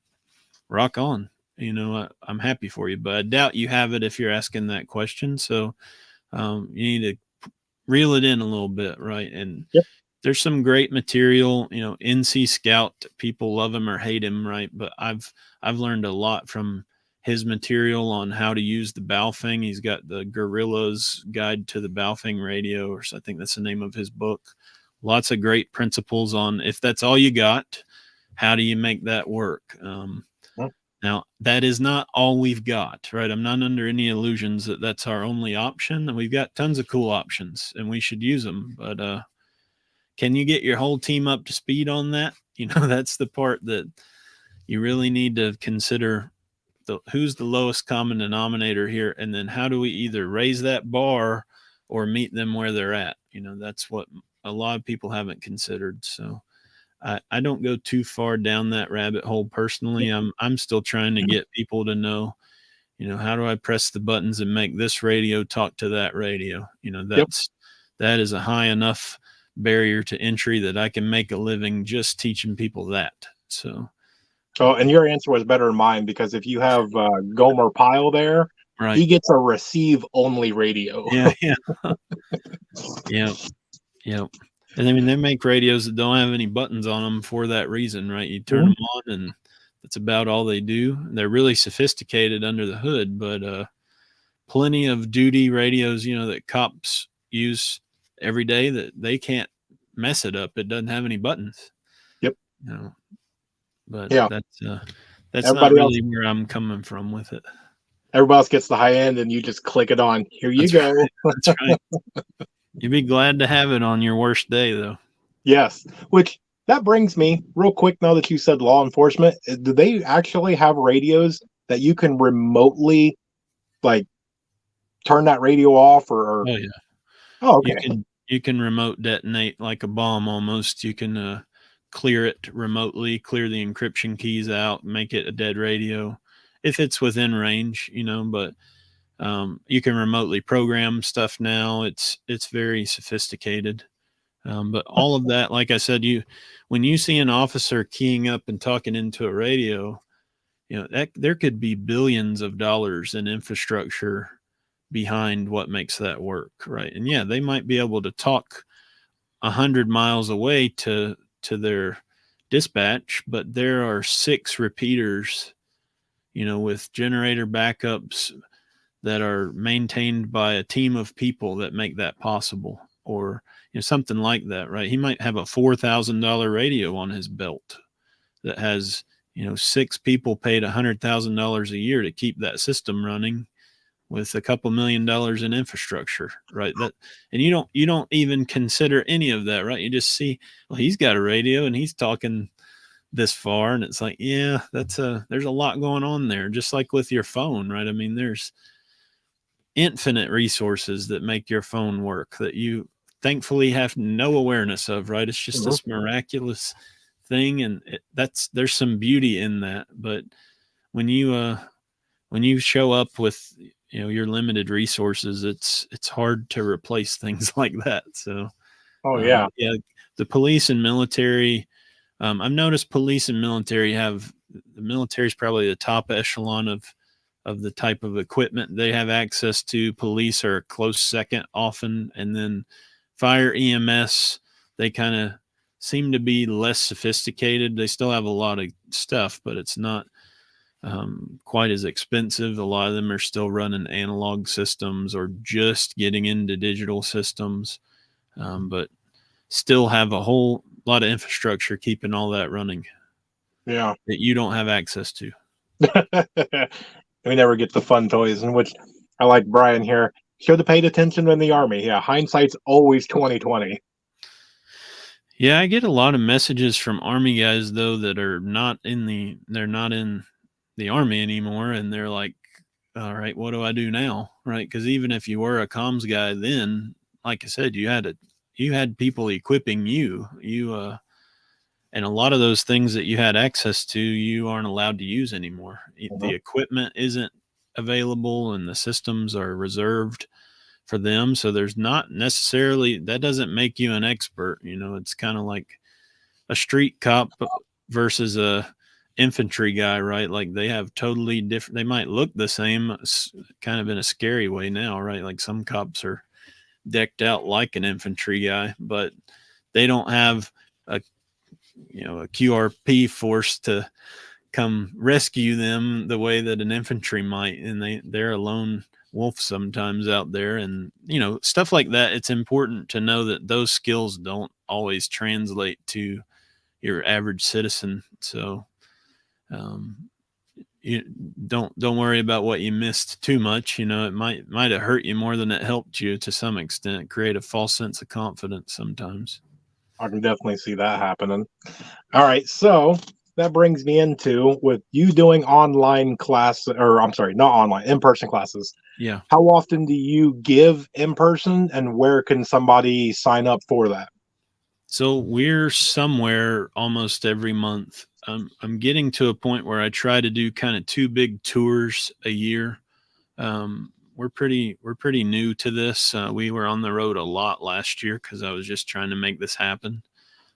rock on. I'm happy for you, but I doubt you have it if you're asking that question. So you need to reel it in a little bit, right? And Yep. there's some great material. NC Scout, people love him or hate him, right? But I've learned a lot from his material on how to use the Baofeng. He's got the Gorilla's Guide to the Baofeng Radio, or I think that's the name of his book. Lots of great principles on, if that's all you got, how do you make that work? Mhm. Now, that is not all we've got, right? I'm not under any illusions that that's our only option. And we've got tons of cool options and we should use them. But can you get your whole team up to speed on that? That's the part that you really need to consider. Who's the lowest common denominator here? And then how do we either raise that bar or meet them where they're at? That's what a lot of people haven't considered. So I don't go too far down that rabbit hole personally. I'm still trying to get people to know, how do I press the buttons and make this radio talk to that radio? Yep. That is a high enough barrier to entry that I can make a living just teaching people that. So Oh, and your answer was better than mine, because if you have Gomer Pyle there, right. he gets a receive only radio. Yeah, yeah. Yeah. Yeah. And I mean, they make radios that don't have any buttons on them for that reason, right? You turn Mhm. them on and that's about all they do. They're really sophisticated under the hood, but plenty of duty radios, that cops use every day, that they can't mess it up. It doesn't have any buttons, Yep. you know, but Yeah. that's not Everybody else, really where I'm coming from with it. everybody else gets the high end, and you just click it on. Here you That's go. right. That's right. You'd be glad to have it on your worst day, though. Yes. Which, that brings me real quick. Now that you said law enforcement, do they actually have radios that you can remotely, like, turn that radio off, or Oh yeah. Oh, You okay. can remote detonate like a bomb almost. You can clear it remotely, clear the encryption keys out, make it a dead radio if it's within range, but you can remotely program stuff now. It's very sophisticated. But all of that, like I said, when you see an officer keying up and talking into a radio, that there could be billions of dollars in infrastructure behind what makes that work, right? And yeah, they might be able to talk 100 miles away to their dispatch, but there are 6 repeaters, with generator backups that are maintained by a team of people that make that possible, or something like that, right? He might have a $4,000 radio on his belt that has 6 people paid $100,000 a year to keep that system running with a couple $1 million in infrastructure, right? That, and you don't even consider any of that, right? You just see, well, he's got a radio and he's talking this far, and it's like, yeah, there's a lot going on there, just like with your phone, right? I mean, there's infinite resources that make your phone work that you thankfully have no awareness of, right? It's just Mhm. this miraculous thing, and there's some beauty in that. But when you show up with your limited resources, it's hard to replace things like that. So Oh, yeah. yeah, the police and military. I've noticed police and military have the military is probably the top echelon of the type of equipment they have access to. Police are a close second often, and then fire EMS, they kind of seem to be less sophisticated. They still have a lot of stuff, but it's not quite as expensive. A lot of them are still running analog systems or just getting into digital systems, but still have a whole lot of infrastructure keeping all that running Yeah. that you don't have access to. We never get the fun toys, in which I like Brian here. Should have paid attention in the army. Yeah, hindsight's always 2020. Yeah, I get a lot of messages from army guys though that are they're not in the army anymore, and they're like, all right, what do I do now? Right? Because even if you were a comms guy then, like I said, you had people equipping you and a lot of those things that you had access to, you aren't allowed to use anymore. Mhm. The equipment isn't available, and the systems are reserved for them. So there's not necessarily, that doesn't make you an expert. It's kind of like a street cop versus a infantry guy, right? Like they have totally different, they might look the same, kind of in a scary way now, right? Like some cops are decked out like an infantry guy, but they don't have a a QRP force to come rescue them the way that an infantry might, and they're a lone wolf sometimes out there, and stuff like that. It's important to know that those skills don't always translate to your average citizen. So um, you don't worry about what you missed too much. It might have hurt you more than it helped you to some extent, create a false sense of confidence sometimes. I can definitely see that happening. All right, so that brings me into with you doing online class, or I'm sorry, not online, in-person classes. Yeah. How often do you give in person, and where can somebody sign up for that? So we're somewhere almost every month. I'm getting to a point where I try to do kind of 2 big tours a year. We're pretty new to this. We were on the road a lot last year because I was just trying to make this happen.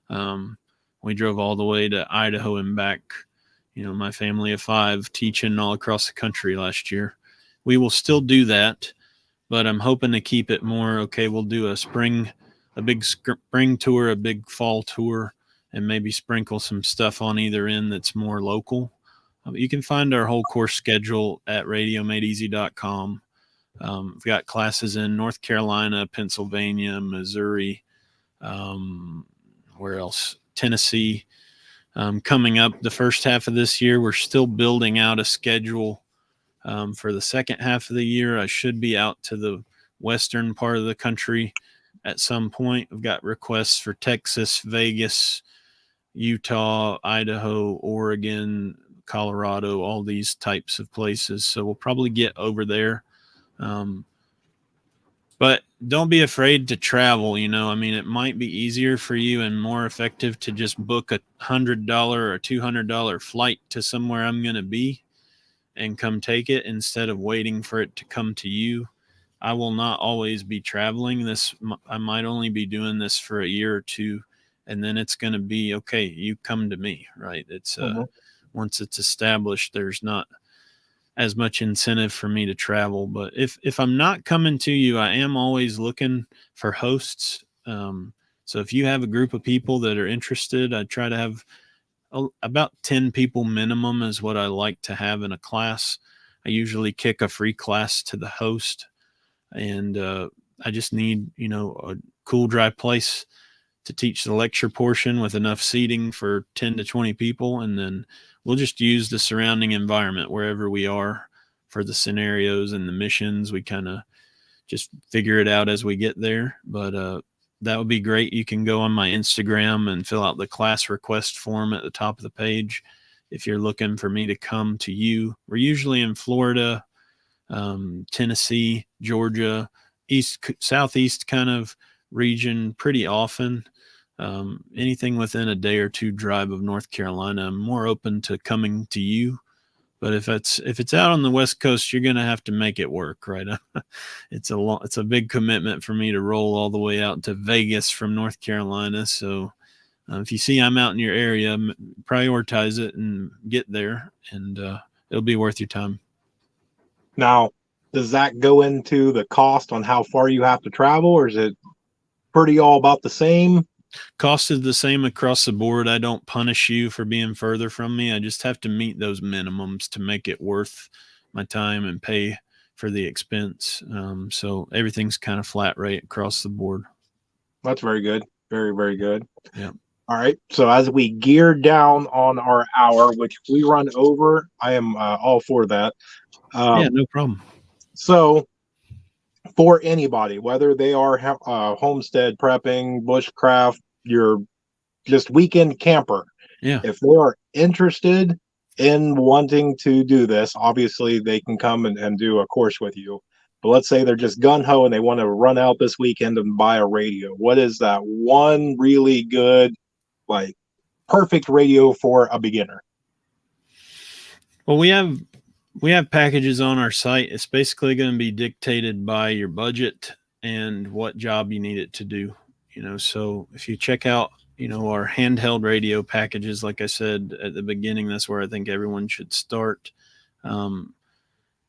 Um, we drove all the way to Idaho and back. My family of 5 teaching all across the country last year. We will still do that, but I'm hoping to keep it more. Okay, we'll do a big spring tour, a big fall tour, and maybe sprinkle some stuff on either end that's more local. You can find our whole course schedule at radiomadeeasy.com. We've got classes in North Carolina, Pennsylvania, Missouri, um, where else? Tennessee. Coming up the first half of this year, we're still building out a schedule for the second half of the year. I should be out to the western part of the country at some point. I've got requests for Texas, Vegas, Utah, Idaho, Oregon, Colorado, all these types of places. So we'll probably get over there. Um, but don't be afraid to travel. I mean, it might be easier for you and more effective to just book $100 or $200 flight to somewhere I'm going to be and come take it instead of waiting for it to come to you. I will not always be traveling this. I might only be doing this for a year or two, and then it's going to be okay. You come to me, right? It's Mhm. once it's established, there's not as much incentive for me to travel. But if I'm not coming to you, I am always looking for hosts. So if you have a group of people that are interested, I try to have about 10 people minimum is what I like to have in a class. I usually kick a free class to the host, and I just need, a cool, dry place to teach the lecture portion with enough seating for 10 to 20 people. And then we'll just use the surrounding environment wherever we are for the scenarios and the missions. We kind of just figure it out as we get there. But that would be great. You can go on my Instagram and fill out the class request form at the top of the page if you're looking for me to come to you. We're usually in Florida, Tennessee, Georgia, southeast kind of region pretty often. Anything within a day or two drive of North Carolina, I'm more open to coming to you. But if it's out on the West Coast, you're gonna have to make it work, right? It's a big commitment for me to roll all the way out to Vegas from North Carolina. So if you see I'm out in your area, prioritize it and get there, and it'll be worth your time. Now, does that go into the cost on how far you have to travel, or is it pretty all about the same? Cost is the same across the board. I don't punish you for being further from me. I just have to meet those minimums to make it worth my time and pay for the expense. So everything's kind of flat rate across the board. That's very good. Very, very good. Yeah. All right. So as we gear down on our hour, which we run over, I am all for that. Yeah, Um, no problem. so for anybody, whether they are homestead prepping, bushcraft, your just weekend camper, Yeah. if they are interested in wanting to do this, obviously they can come and do a course with you. But let's say they're just gun ho and they want to run out this weekend and buy a radio. What is that one really good, like perfect radio for a beginner? Well, we have packages on our site. It's basically going to be dictated by your budget and what job you need it to do. So if you check out, our handheld radio packages, like I said at the beginning, that's where I think everyone should start. Um,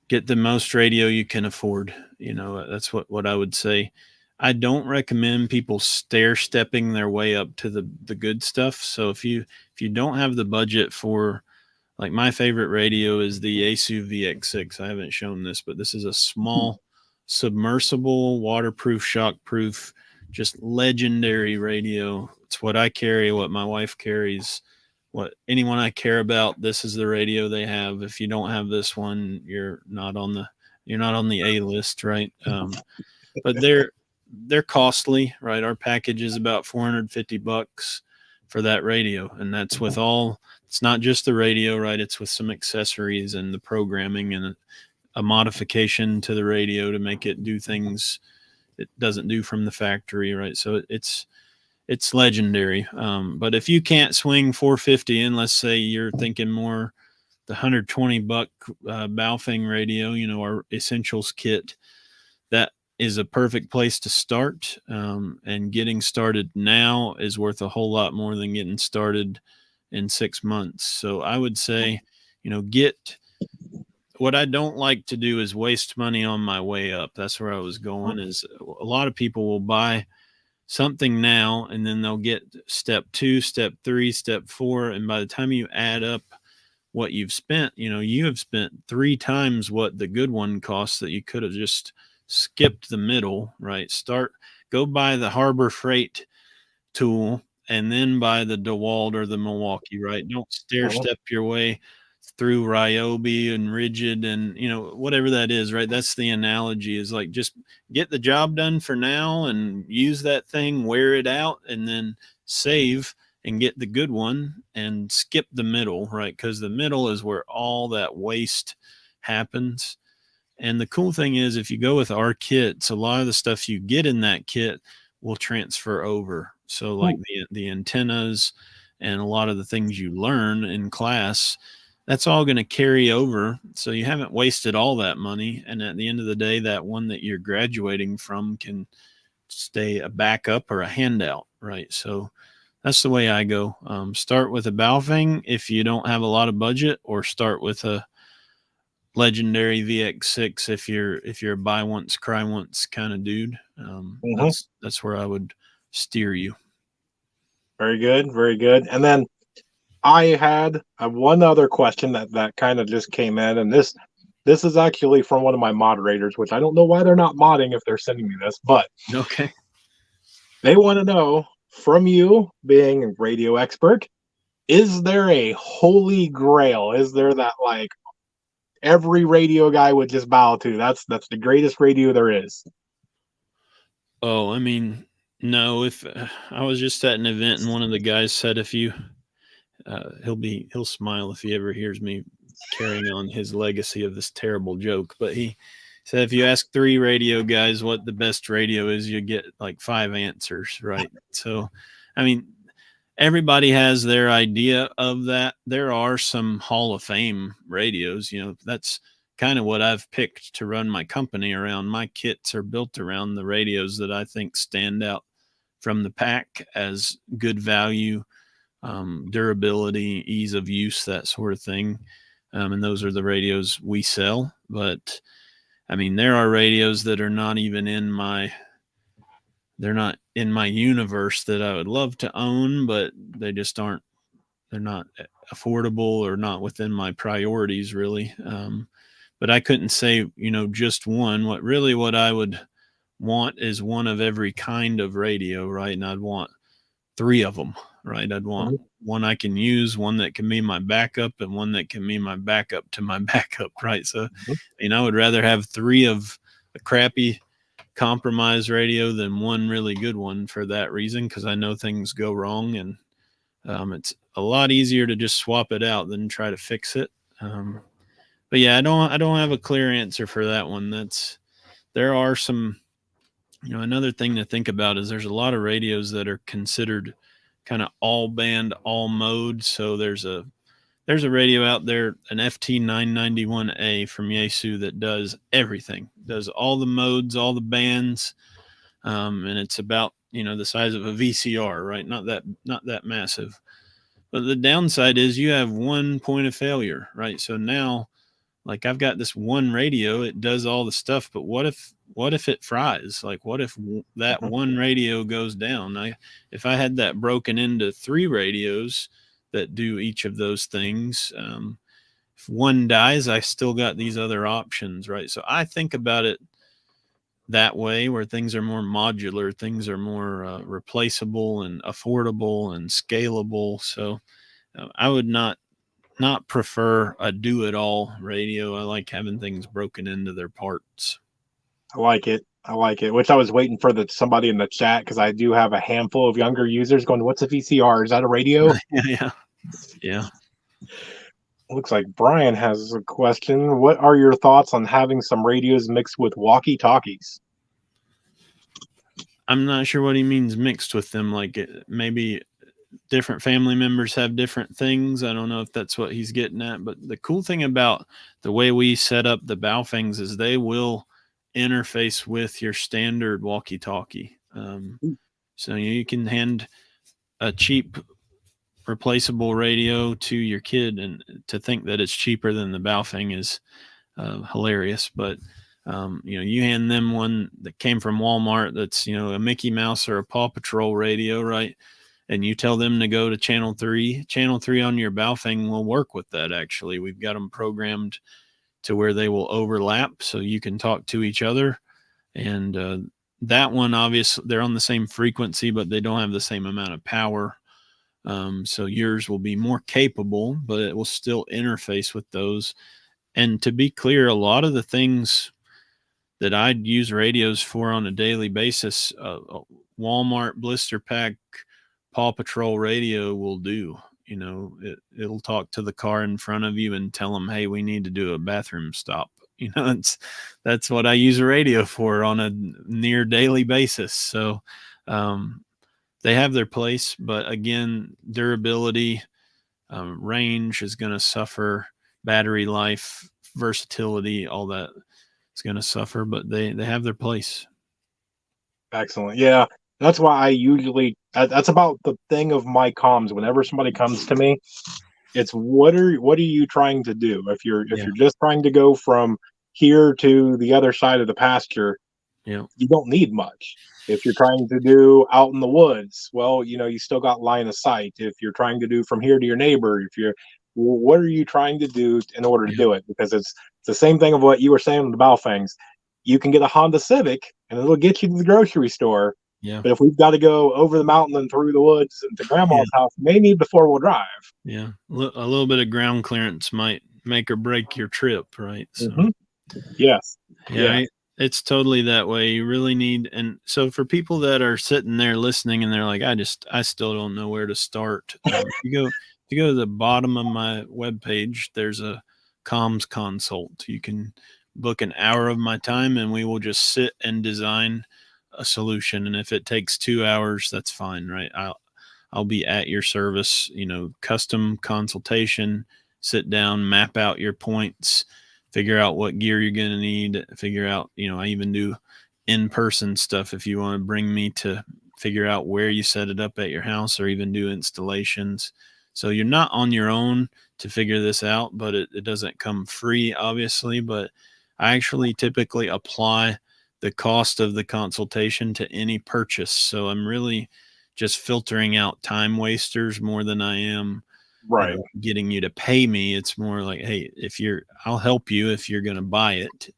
get the most radio you can afford. That's what I would say. I don't recommend people stair stepping their way up to the good stuff. So if you don't have the budget for, like, my favorite radio is the Yaesu VX6. I haven't shown this, but this is a small submersible, waterproof, shockproof, just legendary radio. It's what I carry, what my wife carries, what anyone I care about. This is the radio they have. If you don't have this one, you're not on the A list, right? But they're costly, right? Our package is about $450 for that radio, and that's with all. It's not just the radio, right? It's with some accessories and the programming and a modification to the radio to make it do things it doesn't do from the factory, right? So it's legendary. But if you can't swing 450 in, let's say you're thinking more the $120 Baofeng radio, our essentials kit, that is a perfect place to start. And getting started now is worth a whole lot more than getting started in 6 months. So I would say, get. What I don't like to do is waste money on my way up. That's where I was going. Is a lot of people will buy something now and then they'll get step 2, step 3, step 4, and by the time you add up what you've spent, you have spent 3 times what the good one costs that you could have just skipped the middle, right? Go buy the Harbor Freight tool and then buy the DeWalt or the Milwaukee, right? Don't stair step your way through Ryobi and Rigid and whatever that is, right? That's the analogy, is like, just get the job done for now and use that thing, wear it out, and then save and get the good one and skip the middle, right? Because the middle is where all that waste happens. And the cool thing is, if you go with our kits, a lot of the stuff you get in that kit will transfer over. So, like Ooh, the antennas and a lot of the things you learn in class, that's all going to carry over. So you haven't wasted all that money. And at the end of the day, that one that you're graduating from can stay a backup or a handout, right? So that's the way I go. Start with a Baofeng if you don't have a lot of budget, or start with a legendary VX6 if you're a buy once cry once kind of dude. mhm. That's where I would steer you. Very good, very good. And then I had one other question that kind of just came in, and this is actually from one of my moderators, which I don't know why they're not modding if they're sending me this, but Okay. they want to know from you, being a radio expert, is there a holy grail? Is there that like every radio guy would just bow to? That's the greatest radio there is. Oh, I mean, no. If I was just at an event and one of the guys said, if you, he'll smile if he ever hears me carrying on his legacy of this terrible joke. But he said, if you ask three radio guys what the best radio is, you get like five answers, right? So, I mean, everybody has their idea of that. There are some Hall of Fame radios. That's kind of what I've picked to run my company around. My kits are built around the radios that I think stand out from the pack as good value, durability, ease of use, that sort of thing. And those are the radios we sell. But I mean, there are radios that are not even in my they're not in my universe that I would love to own, but they just aren't. They're not affordable or not within my priorities, really. But I couldn't say, just one. What I would want is one of every kind of radio, right? And I'd want three of them, right? I'd want Mhm, one I can use, one that can be my backup, and one that can be my backup to my backup, right? So, mhm. I would rather have three of a crappy compromise radio than one really good one for that reason, because I know things go wrong, and it's a lot easier to just swap it out than try to fix it. But yeah, I don't have a clear answer for that one. There are some, another thing to think about is there's a lot of radios that are considered kind of all band, all mode. So there's a radio out there, an FT991A from Yaesu, that does everything, does all the modes, all the bands, and it's about the size of a VCR, right? Not that massive. But the downside is you have one point of failure, right? So now, like, I've got this one radio, it does all the stuff, but what if it fries? Like, what if that one radio goes down? If I had that broken into three radios that do each of those things, if one dies, I still got these other options, right? So I think about it that way, where things are more modular, things are more replaceable and affordable and scalable. So I would not prefer a do it all radio. I like having things broken into their parts. I like it. I like it. Which I was waiting for the somebody in the chat because I do have a handful of younger users going, "What's a VCR? Is that a radio?" Yeah, yeah, yeah. Looks like Brian has a question. What are your thoughts on having some radios mixed with walkie talkies? I'm not sure what he means mixed with them. Like, maybe different family members have different things. I don't know if that's what he's getting at. But the cool thing about the way we set up the Baofengs is they will interface with your standard walkie-talkie. So you can hand a cheap replaceable radio to your kid, and to think that it's cheaper than the Baofeng is hilarious. But you hand them one that came from Walmart that's a Mickey Mouse or a Paw Patrol radio, right? And you tell them to go to channel three. Channel three on your Baofeng will work with that. Actually, we've got them programmed to where they will overlap, so you can talk to each other. And that one, obviously, they're on the same frequency, but they don't have the same amount of power. So yours will be more capable, but it will still interface with those. And to be clear, a lot of the things that I'd use radios for on a daily basis, Walmart blister pack Paw Patrol radio will do. It'll talk to the car in front of you and tell them, hey, we need to do a bathroom stop. That's what I use a radio for on a near daily basis. So they have their place, but again, durability, range is going to suffer, battery life, versatility, all that is going to suffer, but they have their place. Excellent. Yeah, that's why I usually that's about the thing of my comms. Whenever somebody comes to me, it's what are you trying to do? If Yeah. you're just trying to go from here to the other side of the pasture, Yeah. you don't need much. If you're trying to do out in the woods, well, you still got line of sight. If you're trying to do from here to your neighbor, if you're what are you trying to do in order to Yeah. do it? Because it's the same thing of what you were saying with the Baofengs. You can get a Honda Civic and it'll get you to the grocery store. Yeah. But if we've got to go over the mountain and through the woods and to Yeah. grandma's house, may need the 4-wheel drive. Yeah. A little bit of ground clearance might make or break your trip, right? So, Hmm. Yes. yeah, Yes. it's totally that way. You really need, and so for people that are sitting there listening and they're like, I still don't know where to start. If you go to the bottom of my webpage, there's a comms consult. You can book an hour of my time and we will just sit and design a solution. And if it takes 2 hours, that's fine, right? I'll be at your service, custom consultation, sit down, map out your points, figure out what gear you're going to need, figure out, I even do in-person stuff if you want to bring me to figure out where you set it up at your house or even do installations. So you're not on your own to figure this out, but it doesn't come free, obviously. But I actually typically apply the cost of the consultation to any purchase. So I'm really just filtering out time wasters more than I am, Right. getting you to pay me. It's more like, hey, I'll help you if you're going to buy it.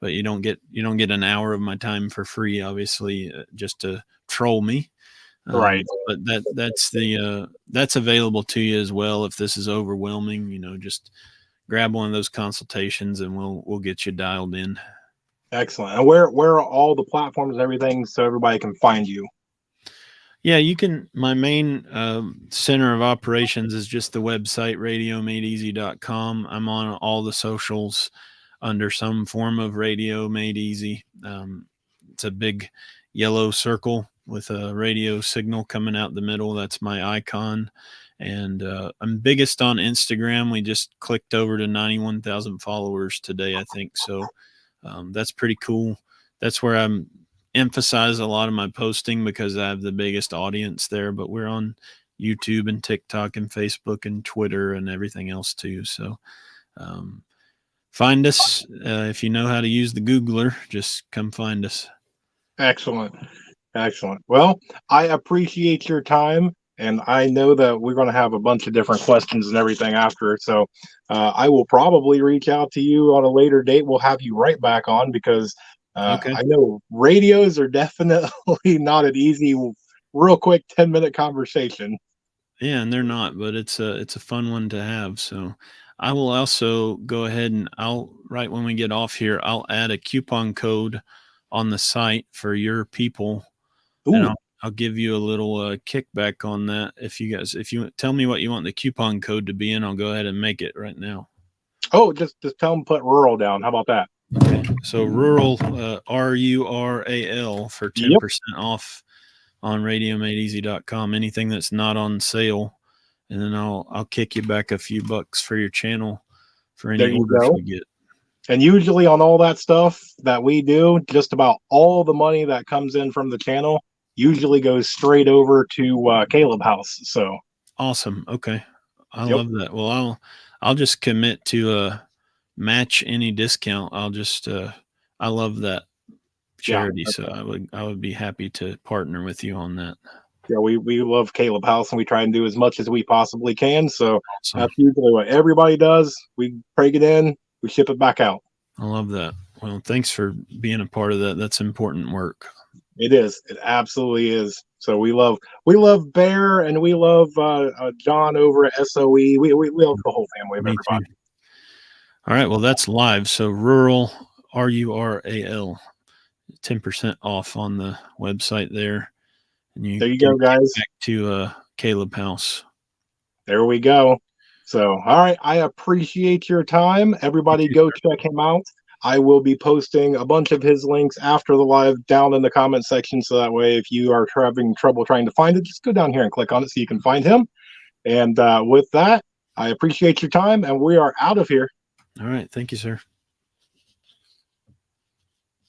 But you don't get an hour of my time for free, obviously, just to troll me. Right. But that's available to you as well. If this is overwhelming, just grab one of those consultations and we'll get you dialed in. Excellent. And where are all the platforms and everything so everybody can find you? Yeah, you can. My main center of operations is just the website radiomadeeasy.com. I'm on all the socials under some form of Radio Made Easy. It's a big yellow circle with a radio signal coming out the middle. That's my icon. And I'm biggest on Instagram. We just clicked over to 91,000 followers today, I think. So that's pretty cool. That's where I'm emphasize a lot of my posting because I have the biggest audience there, but we're on YouTube and TikTok and Facebook and Twitter and everything else too. So um, find us if you know how to use the Googler. Just come find us. Excellent. Excellent. Well, I appreciate your time, and I know that we're going to have a bunch of different questions and everything after. So I will probably reach out to you on a later date. We'll have you right back on because Okay. I know radios are definitely not an easy, real quick 10-minute conversation. Yeah, and they're not, but it's a fun one to have. So I will also go ahead and I'll right when we get off here, I'll add a coupon code on the site for your people, and Ooh. I'll give you a little kickback on that. If you tell me what you want the coupon code to be in, I'll go ahead and make it right now. Oh, just tell them put rural down. How about that? Okay. So rural, RURAL for Yep. 10% off on radiomadeeasy.com. Anything that's not on sale, and then I'll kick you back a few bucks for your channel for There any you orders go. we get. And usually on all that stuff that we do, just about all the money that comes in from the channel usually goes straight over to Caleb House. So, Awesome. Okay. I yep, love that. Well, I'll just commit to match any discount. I love that yeah, charity, so I would be happy to partner with you on that. yeah. We love Caleb House and we try and do as much as we possibly can. So Awesome. that's usually what everybody does. We break it in, we ship it back out. I love that. Well, thanks for being a part of that. That's important work. It is. It absolutely is. So we love Bear and we love John over at SOE. We love the whole family of Me too. everybody. All right. Well, that's live. So rural, RURAL, 10% off on the website there. And you There you get go, a guys. kickback to Caleb House. There we go. So, all right, I appreciate your time. Thank Everybody you, go sir. check him out. I will be posting a bunch of his links after the live down in the comment section. So that way, if you are having trouble trying to find it, just go down here and click on it so you can find him. And with that, I appreciate your time and we are out of here. All right. Thank you, sir.